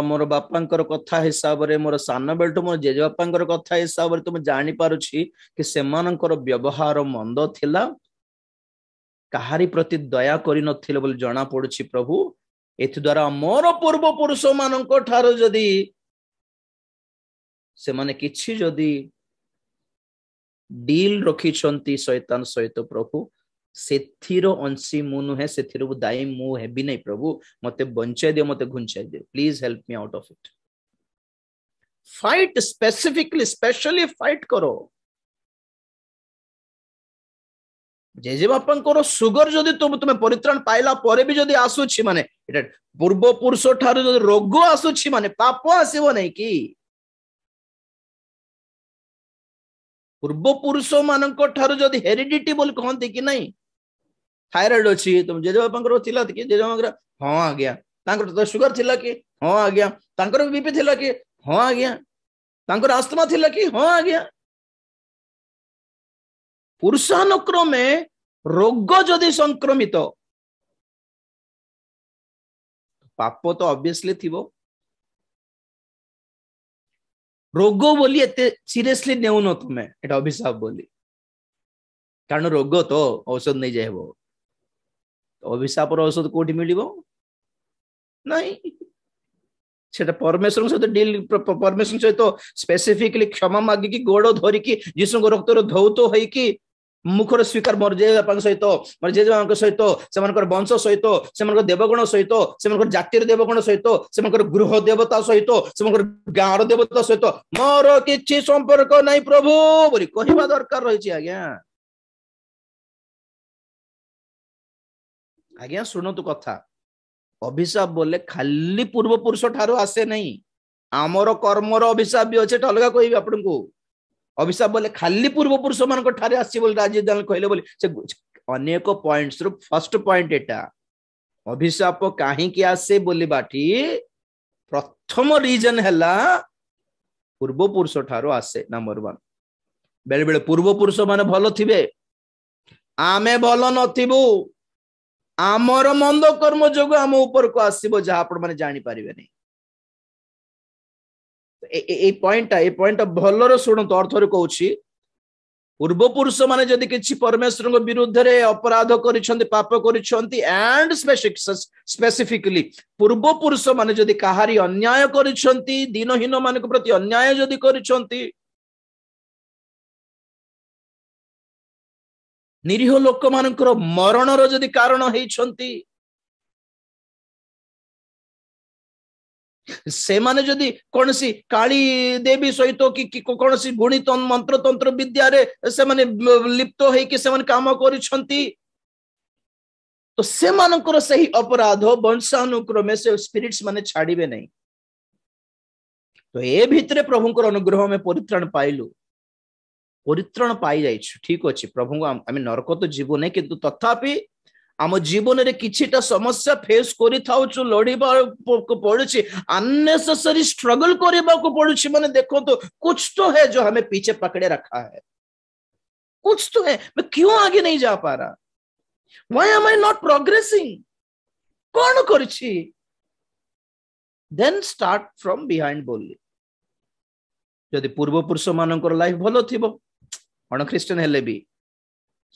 मोर बापांकर कथा हिसाब रे मोर सान बेल्ट मोर जेजे बापांकर कथा हिसाब रे तुम जानी पारुछि कि सेमानकर व्यवहार मंद थिला कहारी प्रति दया करि नथिले बोल जणा पडुछि प्रभु एथि द्वारा मोर पूर्व पुरुष मानक ठारो जदी से माने किछि जदी डील रखी शैतान सहित प्रभु सेथिरो अंशी मु नुहे सेथिरो दायी मु हेबी नहीं प्रभु मते बंचाई दियो मते घुंचाई दियो please help me out of it fight specifically specially fight करो जेजे बापा सुगर जदि तुम्हें परित्राण पाइला परे भी जदि आसुछि माने एटा पूर्व पुरुष ठारू जदि रोग आसुछि माने पाप आसीबो नै कि पूर्व पुरुष मानक ठारू जदि हेरिडिटी बोल कहंती कि नहीं थायराइड अछि तुम जेजे बापा थिला कि जेजे बापा हां आज्ञा तांकर तो शुगर थिला कि हां आज्ञा तांकर बीपी थिला कि हां आज्ञा तांकर अस्थमा थिला कि हां आज्ञा पुरुषानुक्रमे रोग जदि संक्रमित पाप तो ऑब्वियसली थिबो रोग बोली एते सीरियसली नेउ न तुमे एटा अभिशाप बोली कारण रोग तो औषध नहीं जायबो अभिशाप रो औषध कोठी मिलिबो नहीं सेटा परमेश्वर सहित डील परमेश्वर सहित स्पेसिफिकली क्षमा मागी की गोड़ धरी की जीसु को रक्त धौत होई की मुखर स्वीकार मोर जे बापा सहित मोर जे बापा सहित सेमानकर वंश सहित सेमानकर देवगण सहित सेमानकर जातिर देवगण सहित सेमानकर गृह देवता सहित सेमानकर गाँर देवता सहित मोर किछि संपर्क नहीं प्रभु बोली कहबा दरकार रहिछि आज्ञा आज्ञा सुनतु कथा अभिशाप बोले खाली पूर्व पुरुष ठारो आसे नहीं आमर कर्मर अभिशाप भी अच्छे अलग कहबी आपन को अभिशाप बोले खाली पूर्व पुरुष मान ठारे आसी बोली राजी कहले बोली से अनेक पॉइंट्स रो फर्स्ट पॉइंट एटा अभिशाप काहे कि आसे बोली बाटी प्रथम रीजन हैला पूर्व पुरुष ठारो आसे नंबर 1 बेले बेले पूर्व पुरुष माने भलो थिबे आमे भलो नथिबु आमर मंद कर्म जोग आम ऊपर को आसीबो जहा आपण माने जानि पारिबे नै ए पॉइंट भलर शुणु तो अर्थ कहूँ पूर्व पुरुष माने जदि किछि परमेश्वर को विरुद्ध रे अपराध करिसंती पाप करिसंती एंड स्पेसिफिकली पूर्व पुरुष माने जदि काहारी अन्याय करिसंती दीनहीन मानक प्रति अन्याय जदि करिसंती निरीह लोक मानकर मरणर जदि कारण हेइसंती से माने जदि कौन सी काली देवी सहित कि कौन सी गुणित मंत्र तंत्र विद्या रे से माने लिप्त है कि से माने काम करिसंती तो से मानकर सही अपराध वंशानुक्रमे से स्पिरिट्स माने छाड़िबे नहीं तो ए भितरे प्रभुंकर अनुग्रह में परित्राण पाइलु परित्राण पाई जाइछु ठीक अछि प्रभु को आमे नरक तो जीव नै किंतु तथापि आम जीवन रे किछिटा समस्या फेस करि थाउछु लड़ीबा को पड़ुछि अननेसेसरी स्ट्रगल करबा को पड़ुछि माने देखो तो कुछ तो है जो हमें पीछे पकड़े रखा है कुछ तो है मैं क्यों आगे नहीं जा पा रहा why am I not progressing कौन करछि देन स्टार्ट फ्रॉम बिहाइंड बोली यदि पूर्व पुरुष मानकर लाइफ भलो थिबो अन क्रिश्चियन हेले भी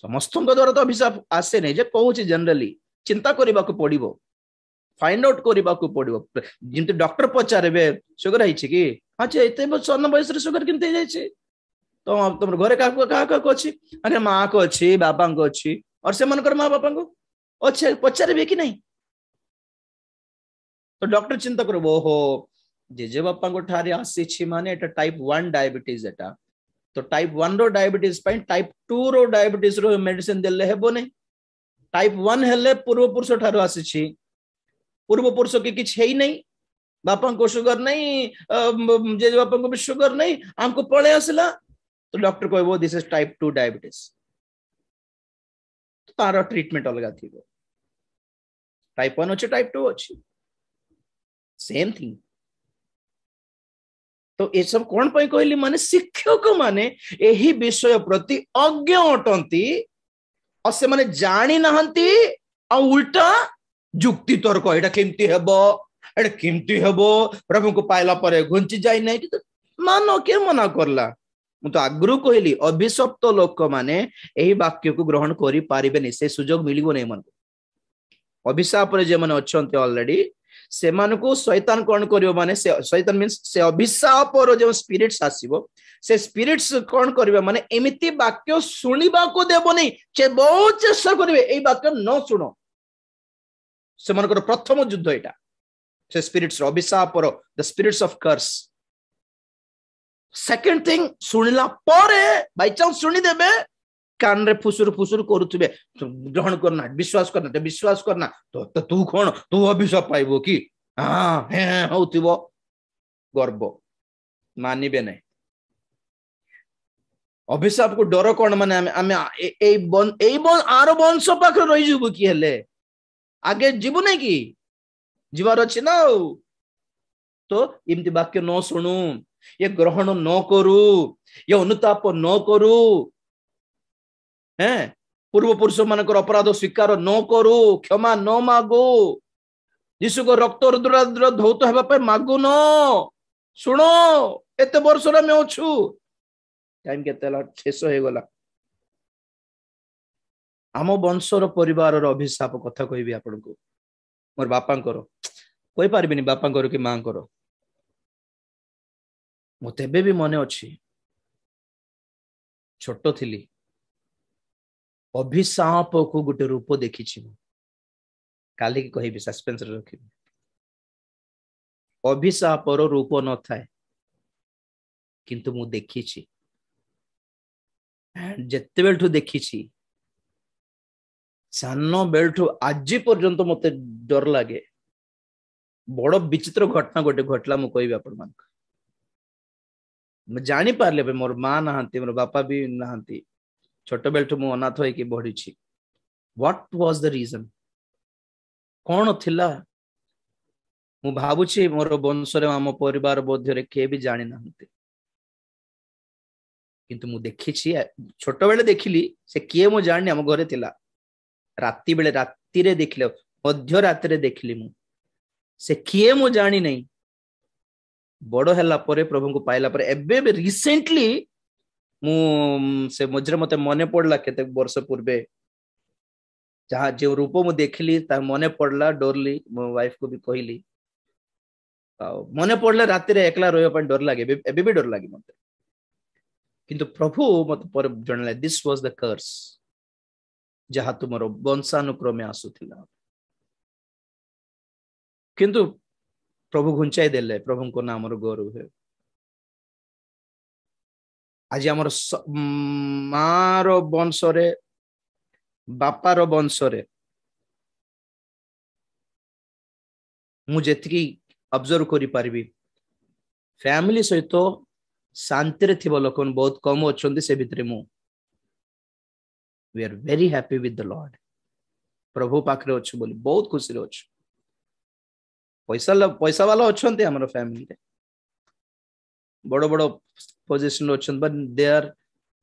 समस्त द्वारा तो अभिशाप आसे नहीं जे कहूँ जनरली चिंता करने को पड़ो फाइंड आउट करने को पड़ो जमी डॉक्टर पचारे सुगर है कि अच्छा एत सन बयस सुगर केमती जाइए तो तुम घरे क्या अच्छी अरे माँ को अच्छी बाबा को अच्छी और से मनकर माँ बापा को अच्छे पचारे कि नहीं तो डॉक्टर चिंता कर ओहो जेजे बापा को ठारे आसी माने टाइप 1 डायबिटीज एटा तो टाइप 1 रो डायबिटीज टाइप 2 रो डायबिटीज रो मेडिसिन देले हेबो नै टाइप 1 हेले पूर्व पुरुष ठारो आसी पूर्व पुरुष के किछ हेई नै बापा को शुगर नहीं जे बापा को भी शुगर नहीं हमको पळे आसला तो डॉक्टर कहबो दिस इज टाइप 2 डायबिटीज तो तारो ट्रीटमेंट अलगा थिबो टाइप 1 अछि टाइप 2 अछि सेम थिंग तो ये सब कौन पाई कहली माने शिक्षक माने यही विषय प्रति अज्ञ अटंती और से माने जानी नहंती आ उल्टा जुक्ति तर्क एटा केमती हेबो प्रभु को पाइला परे घुंची जाई नै कि मानो के मना करला मु तो आगरु कहली अभिशप्त लोक माने एही वाक्य को ग्रहण करि पारिबे नै से सुजोग मिलिबो नै मन अभिशाप रे जे माने अछंती ऑलरेडी से मानको शैतान कौन करियो माने से शैतान मींस से अभिशाप और जो स्पिरिट्स आसीबो से स्पिरिट्स कौन करियो माने एमिति वाक्य सुनिबा को देबो नै से बहुत चेष्टा करिवे एई वाक्य न सुनो से मानकर प्रथम युद्ध एटा से स्पिरिट्स अभिशाप और the spirits of curse second thing सुनिला परे बाय चांस सुनि देबे कान रे फुसुर फुसुर करुवे ग्रहण करना विश्वास करना तो तू कौन तू अभिशाप पाइबो कि हाँ हे होतिबो गर्व मानिबे नहीं अभिशाप को डर कौन माने आर वंश पाखे रही जीवु कि हेले आगे जीवु नहीं कि जीवार अच्छी ना तो इमती वाक्य न शुणु ये ग्रहण न करू ये अनुताप न करू हैं पूर्व पुरुष मानकर अपराध स्वीकार न करू क्षमा न मागु यीशु को रक्त रुद्र धौत हेबा मागु न शुण एत वर्ष अच्छू टाइम के शेष हो गला आम वंशर परिवार अभिशाप कथा कहबी आपन को मोर बापांकर कहि पारबिनी बापांकर कि मांकर मते भी मने अच्छी छोट थिली अभिशाप को गोटे रूप देखी काली की कहबी सस्पेंस रखी अभिशाप रूप न थाए किंतु मु देखी जिते बेलठू देखी सान बेलठू आज पर्यंत मते डर लगे बड़ विचित्र घटना गोटे घटला मु कहबी आपण मान जानी पारले मोर माँ नहांती मोर बापा भी नहांती छोट बेलठू मु अनाथ होइकी बढ़ी व्हाट वाज द रीजन कौन थिला मु भाबुछि मोर वंशरे आम परिवार बोध्य के भी जानी नहांती किंतु मु देखी छोट बेले देखिली से किए मु जानी आम घरे थिला राति बेले राति रे देखले मध्य राति रे देखली मु से किए मु जानी नहीं बड़ हैला परे प्रभु को पाइला परे एबे बे रिसेंटली मु से मजरे मते मने पड़ला केते वर्ष पूर्वे जहाँ जो रूप मु देखली ता मने पड़ला डरली मो वाइफ को भी कहली मने पड़ले राति रे एकला रोय पर डर लागे एबे भी डर लागे मते किंतु प्रभु मते पर जनले दिस वाज द कर्स जहाँ तुमर वंशानुक्रमे आसुथिला किंतु प्रभु घुंचाई देले प्रभु को नाम गौरव है आज आमर मार वंशरे बापार वंशरे मुझे ऑब्जर्व करी पारिबी फैमिली सहित शांति रे थिबो लोक बहुत कम अच्छे से भितरे मु we are very happy with the lord प्रभु पाखरे अच्छु बोली बहुत खुशी रे अच्छु पैसा वाला अच्छा आम फैमिली बड़ बड़ पोजिशन अच्छा but they are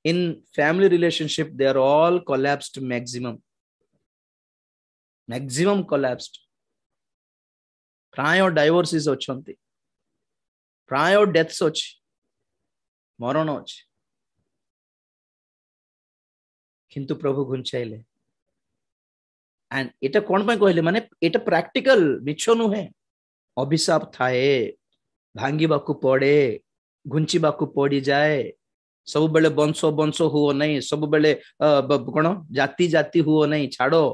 in family relationship they are all collapsed maximum collapsed प्राय डाइवोर्सेस अच्छा प्राय डेथ्स अच्छी मरण अच्छी किंतु प्रभु घुंचाइले एंड एटा कौन पे कहले माने एटा प्रैक्टिकल मिछ नुहे अभिशाप थाए भांगीबाकू पड़े घुंचीबाकू पड़ी जाए सब बेले वंश वंश हुओ नहीं सब बेले कौन जाति जाति हुओ नहीं छाड़ो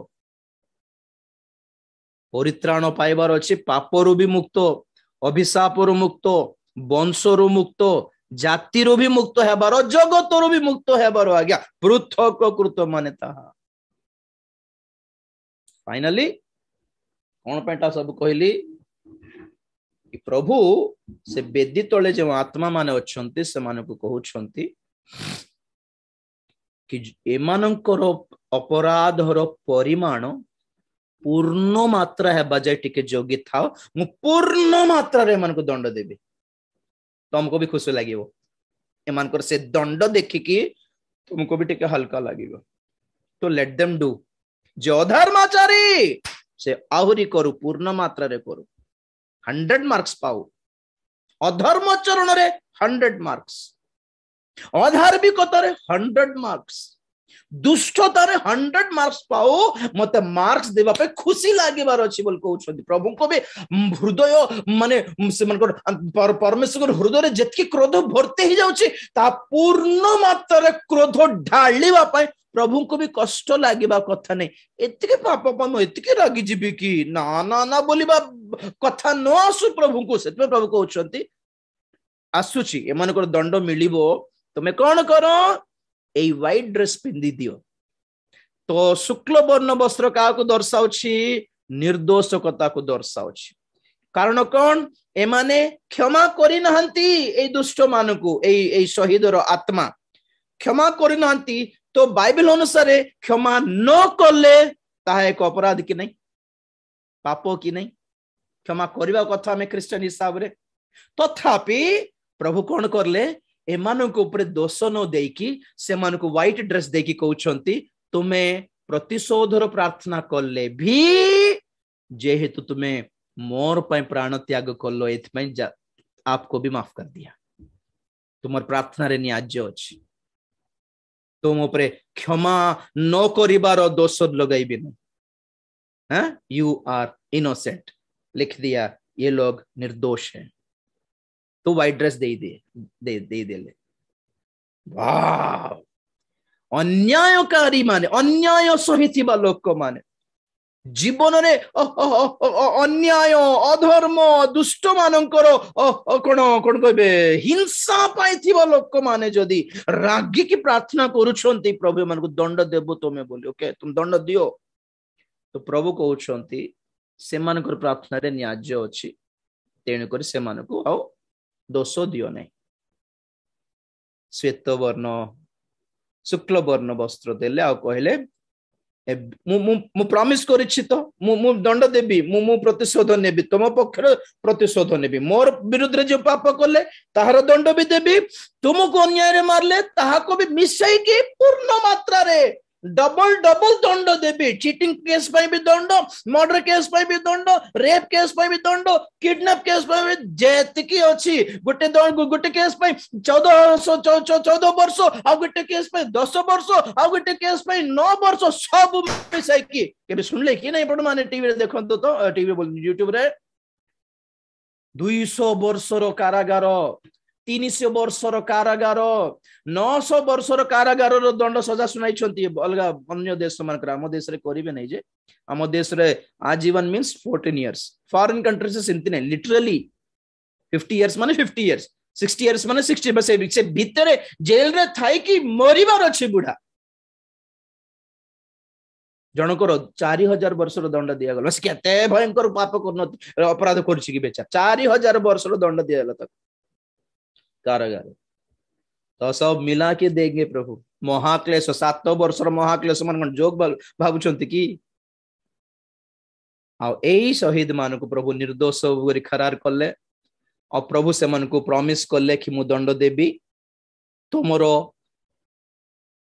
परित्राण पाइबार अच्छी पापरु भी मुक्त अभिशापरु मुक्त वंशरु मुक्त जातिरु भी मुक्त हेबार जगतरु भी मुक्त हेबार आज्ञा पृथक कृत माने ताहा फाइनली कौन पेटा सब कहली कि प्रभु से बेदी तले जो आत्मा माने अच्छंती से माने को कहउछंती कि एमानकर अपराधर परिमाण पूर्ण मात्रा है बजाय टिके जोगी था मु पूर्ण मात्रा रे मन को दंड देबी तुमको भी खुशी लागिवो एमानकर से दंड देखिकी तुमको भी टिके हल्का लागिवो तो लेट देम डू जो अधर्माचारी से आहुरी करू पूर्ण मात्रा रे करू 100 मार्क्स पाऊ अधर्माचरण रे 100 मार्क्स अधार्मिकता रे 100 मार्क्स दुष्टता रे 100 मार्क्स पाऊ मते मार्क्स देबा पे खुशी लागिबार अछि बोल कहउछथि प्रभु को भी हृदय माने से मनकर परमेश्वर हृदय रे जेतकी क्रोध भरते ही जाउछि ता पूर्ण मात्रा रे क्रोध ढालिबा पे प्रभु को भी कष्ट लागिबा कथा नहीं एतिके पाप पम एतिके रागी जीबी कि ना ना ना बोलिबा कथा न आसु प्रभु को से प्रभु कहउछथि आसुछि एमानकर दंड मिलिबो तमे कोन करो ए व्हाइट ड्रेस पिंदी दियो। तो शुक्ल वर्ण वस्त्र क्या दर्शाऊची निर्दोषकता को दर्शाऊची। कारण कौन एमाने क्षमा करि नहंती ए दुष्ट मानकु ए शहीदर आत्मा क्षमा करि नहंती। तो बाइबल अनुसार क्षमा न कले ताहा एक अपराध कि नहीं पाप कि नहीं क्षमा करबा कथा हमें क्रिश्चियन हिसाब रे। तथापि प्रभु कौन करले एमानक ऊपर दोष न देकी से मानक व्हाइट ड्रेस देकी कहउछंती तुम्हें प्रतिशोधर प्रार्थना कले भी जेहेतु तुम्हें मोर पर प्राण त्याग कलो एथमै आपको भी माफ कर दिया। तुमर प्रार्थना रे न्याज्य अछि। तुम ऊपर क्षमा न करिबार दोष लगाइबे न। हाँ यू आर इनोसेंट लिख दिया ये लोग निर्दोष हैं। तो व्हाइट ड्रेस दे ले। वाह अन्यायकारी माने अन्याय सहिथिबा लोक माने जीवन रे अन्याय अधर्म दुष्ट मानकर कोन कोन कहबे हिंसा पाइथिबा लोक माने जदी रागी की प्रार्थना करूछंती प्रभु मानको दंड देबो तमे बोली ओके तुम दंड दियो। तो प्रभु कहउछंती से मानकर प्रार्थना रे न्याज्य अछि तेणु कर से मानको आ दोष दियो नहीं। श्वेत वर्ण शुक्ल वर्ण वस्त्र देले आ कहले मु प्रॉमिस करिछि तो मु दंड देबी मु प्रतिशोध नेबी तुम पक्षर प्रतिशोध नेबी मोर विरुद्ध रे जो पाप कले ताहार दंड भी देबी तुमको अन्याय रे मारले ताहाको भी मिसाई की पूर्ण मात्रा रे डबल डबल दंड देबी। चीटिंग केस पे भी दंड मर्डर केस पे भी दंड रेप केस पे भी दंड किडनैप केस पे भी जेतिकी अछि गोटे गोटे केस पे 14 वर्ष आ गोटे केस पे 10 वर्ष आ गोटे केस पे 9 वर्ष सब मिसाई की केबे सुनले कि नहीं पड़ माने टीवी रे देखंतो तो टीवी बोल यूट्यूब रे 200 वर्षर कारागार 300 वर्षर कारागार 900 वर्षर कारागार दंड सजा सुनाई अलग अन्य देश मान आम देश रे करिवे नहीं जे आम देश रे आजीवन मीन्स 14 इयर्स फॉरेन कंट्रीज से सेमती नहीं लिटरली 50 इयर्स माने 50 इयर्स 60 इयर्स माने 60 बस से भीतर जेल रे थाई कि मरिबार अछि बुढ़ा जनकर 4000 वर्षर दंड दिया गला से केते भयंकर पाप कर अपराध करछि कि बेचा 4000 वर्षर दंड दिया गला तक कारागार। तो सब मिला के देंगे प्रभु महाक्लेश 7 वर्षर महाक्लेश मन जोग भाबुछंती कि आ एई शहीद मान को प्रभु निर्दोष खरार कले और प्रभु से मन को प्रॉमिस कले कि मु दंड देबी तुमरो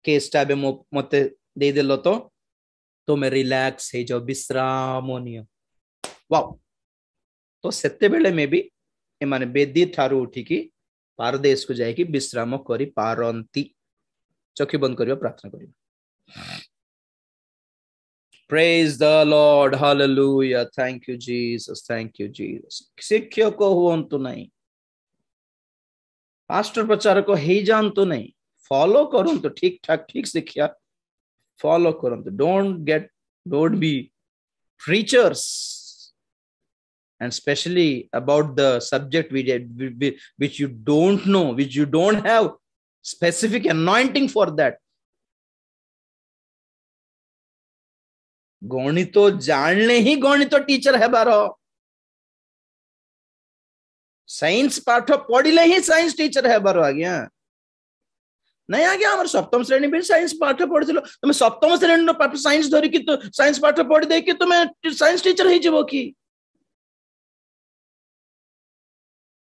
केस टाबे मते दे देलो तो तुम रिलैक्स हे जो विश्राम नियो। वाओ तो सेते बेले में भी ए माने बेदी ठारू उठिकी पारदेश को जाए कि विश्राम करी पारंती। चक्षु बंद करियो प्रार्थना करियो। Praise the Lord, hallelujah, thank you Jesus, thank you Jesus। शिक्षक हुंतु नहीं पास्टर प्रचारक हे जानतु नहीं फॉलो करंतु ठीक ठाक ठीक शिक्षा फॉलो करंतु don't be preachers and especially about the subject which you don't know, which you don't have specific anointing for that। गणित जानले ही गणित टीचर है बारो साइंस पाठ पढ़िले ही साइंस टीचर है बारो आज्ञा नहीं आज्ञा हमर सप्तम श्रेणी भी साइंस पाठ पढ़िलो तुम सप्तम श्रेणी पाठ साइंस धरि कि तो साइंस पाठ पढ़ि दे कि तुम साइंस टीचर ही जबो कि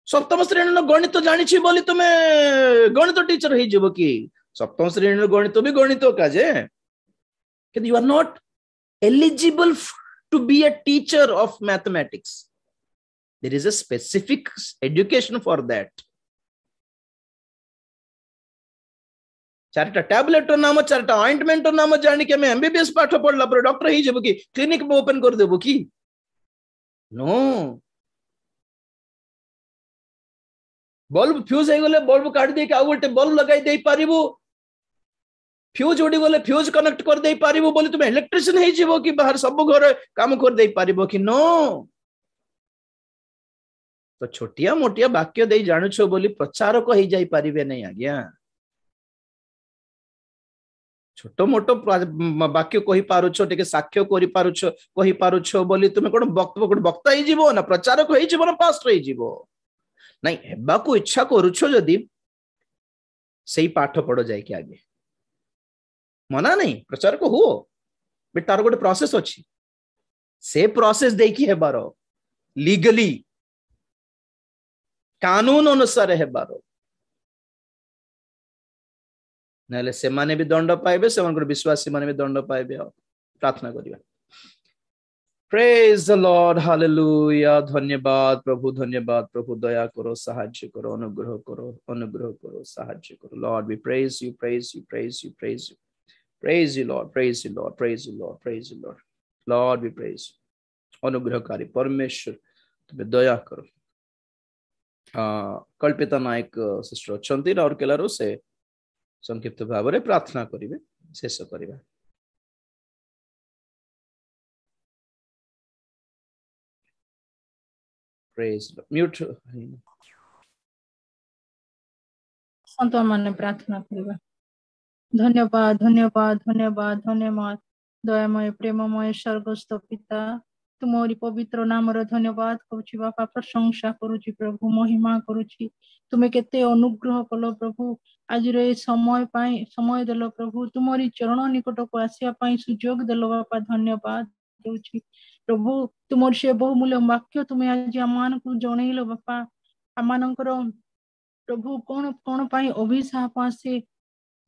सप्तम श्रेणी गणित जानी बोली तुम गणित टीचर ही जबो कि सप्तम श्रेणी गणित भी गणित का जे कि you are not eligible to be a teacher of mathematics। There is a specific education for that। चारटा टैबलेट नाम चारटा ऑइंटमेंट नाम जानी के मैं एमबीबीएस पाठ पढ़ला पर डॉक्टर ही जब कि क्लिनिक में ओपन कर देबो कि नो बल्ब फ्यूज हो गले बल्ब काट दे के आ गोटे बल्ब लगाई दे पारिबो फ्यूज उड़ी गले फ्यूज कनेक्ट कर दे पारिबो बोली तुम इलेक्ट्रिशियन हे जीवो कि बाहर सब घर काम कर दे पारिबो कि नो। तो छोटिया मोटिया वाक्य दे जानु छो बोली प्रचारक हो जाई पारिबे नहीं आज्ञा। छोट मोट वाक्य कहि पारुछ टिके साक्ष्य करि पारुछ बोली तुमे कोन वक्ता ही जीवो ना प्रचारक होई जीवो ना पास्टर ही जीवो नहीं हेबा को इच्छा करूछ जदी सेही पाठ पढ़ो जाय कि आगे मना नहीं प्रचारक हो बट तार गोटे प्रोसेस अछि से प्रोसेस देखि हेबारो लीगली कानून अनुसार हेबारो नले से माने भी दंड पाइबे से मानकर विश्वासी माने भी दंड पाइबे प्रार्थना करिया प्रेज द लॉर्ड हालेलुया धन्यवाद प्रभु दया करो साहाय्य करो अनुग्रह करो साहाय्य करो lord we praise you praise you lord lord we praise you अनुग्रहकारी परमेश्वर तुम्हें दया करो कल्पिता नायक सिस्टर अछंती और केलारो से संक्षिप्त भाव में प्रार्थना करिवे शेष करिवे प्रेज म्यूट संत माने प्रार्थना करिवे धन्यवाद धन्यवाद धन्यवाद धन्यवाद दयामय प्रेममय स्वर्गस्थ पिता तुमरी पवित्र नाम रो धन्यवाद करूची बापा प्रशंसा करूची प्रभु महिमा करूची तुम्हें केते अनुग्रह कलो प्रभु आज रे समय देलो प्रभु तुमरी चरण निकट को आसिया पाई सुयोग देलो बापा धन्यवाद देउची प्रभु तुमर से बहुमूल्य वाक्य तुम्हें आज आमान को जणैलो बापा आमानकर प्रभु कोन कोन पाई अभिशाप आसे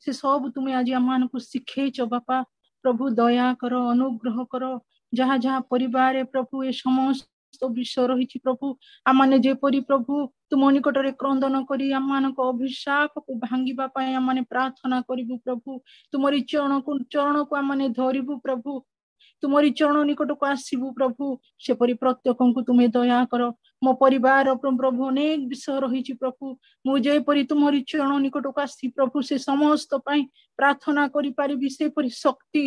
से सब तुम्हें आज आमान को शिखेच बापा प्रभु दया करो अनुग्रह करो जहाँ जहाँ परिवार प्रभु ये समस्त विषय रही प्रभु आमाने जेपरी प्रभु तुम निकटरे क्रंदन करी आमान को अभिशाप को भांगिबा पाई आमाने प्रार्थना करिबु प्रभु तुमरी चरण को आमाने धरिबु प्रभु तुमरी चरण निकट को आसीबु प्रभु सेपरी प्रत्येक को तुम्हें दया करो मो परिवार प्रभु अनेक विषय रही प्रभु मुझे परी तुमरी चरण निकट को आसी प्रभु से समस्त पाई प्रार्थना करि पारिबि सेपरी शक्ति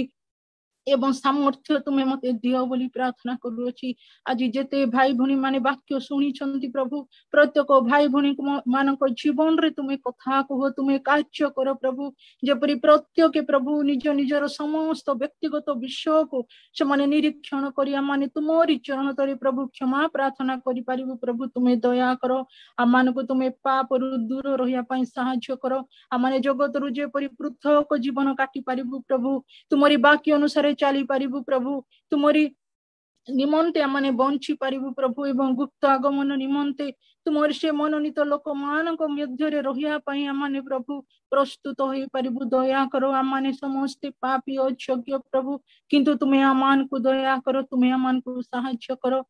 एवं सामर्थ्य तुम्हें मते दियो बोली प्रार्थना करूची आज जेते भाई भनी माने वाक्य सुनी छंती प्रभु प्रत्येक भाई भनी मानक जीवन रे तुम्हें कथा कहो तुम्हें कार्य करो प्रभु जेपरी प्रत्येक प्रभु निज निजर समस्त व्यक्तिगत विषय को से माने निरीक्षण करिया माने तुमरी चरण तरे प्रभु क्षमा प्रार्थना करि पारिबु प्रभु तुम्हें दया करो आमान को तुम्हें पाप रु दूर रहिया पई सहायता करो आमाने जगत रु जेपरी पृथक जीवन काटी पारिबु प्रभु तुमरी वाक्य अनुसार चली पारिबु प्रभु तुमरी निमंते आमाने बंची पारिबु प्रभु एवं गुप्त आगमन निमंते तुमर से मनोनीत लोक मानक मध्य रे रहिया पई आमाने प्रभु प्रस्तुत होई पारिबु दया करो आमाने समस्त पापी अयोग्य प्रभु किंतु तुम्हें आमान को दया करो तुम्हें आमान को सहायता करो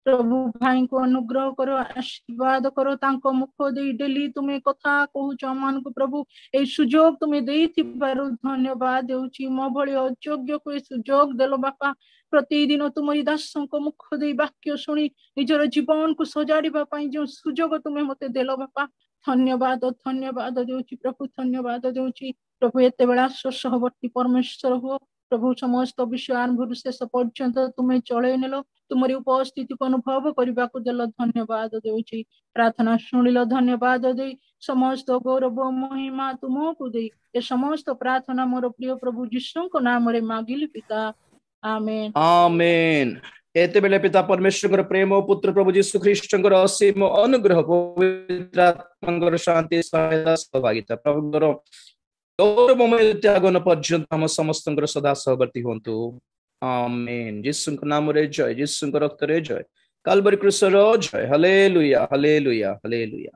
प्रभु भाई को अनुग्रह करो आशीर्वाद करो तांको मुख दे डेली तुम्हें कथा कहूच आमान को प्रभु ए सुजोग तुम्हें देइथिबारु धन्यवाद देउची मो भली अयोग्य को ए सुजोग देलो बापा प्रतिदिन तुमरी दासों को मुख दे वाक्य सुनी निजर जीवन को सजाड़िबा पई जो सुजोग तुम्हें मते देलो बापा धन्यवाद देउची प्रभु धन्यवाद देउची प्रभु एते बेला सहवर्ती परमेश्वर हो प्रभु समस्त विषय आरंभ शेष पर्यंत तुम्हें चले नेलो तुमरी उपस्थिति को अनुभव करने को देल धन्यवाद देउची प्रार्थना शुणिल धन्यवाद दे समस्त गौरव महिमा तुमको दे ये समस्त प्रार्थना मोर प्रिय प्रभु यीशु को नाम रे मागिली पिता आमेन आमेन एते बेले पिता परमेश्वर प्रेम और पुत्र प्रभु यीशु ख्रीष्टंकर असीम अनुग्रह पवित्र आत्मांकर शांति सहायता सहभागिता प्रभुଙ୍କର गौरवमय त्यागन पर्यंत हम समस्त सदा सहवर्ती होंतु आमेन यीशु नाम रे जय यीशु रक्त रे जय काल्वरी क्रूस रो जय हालेलुया हालेलुया हालेलुया।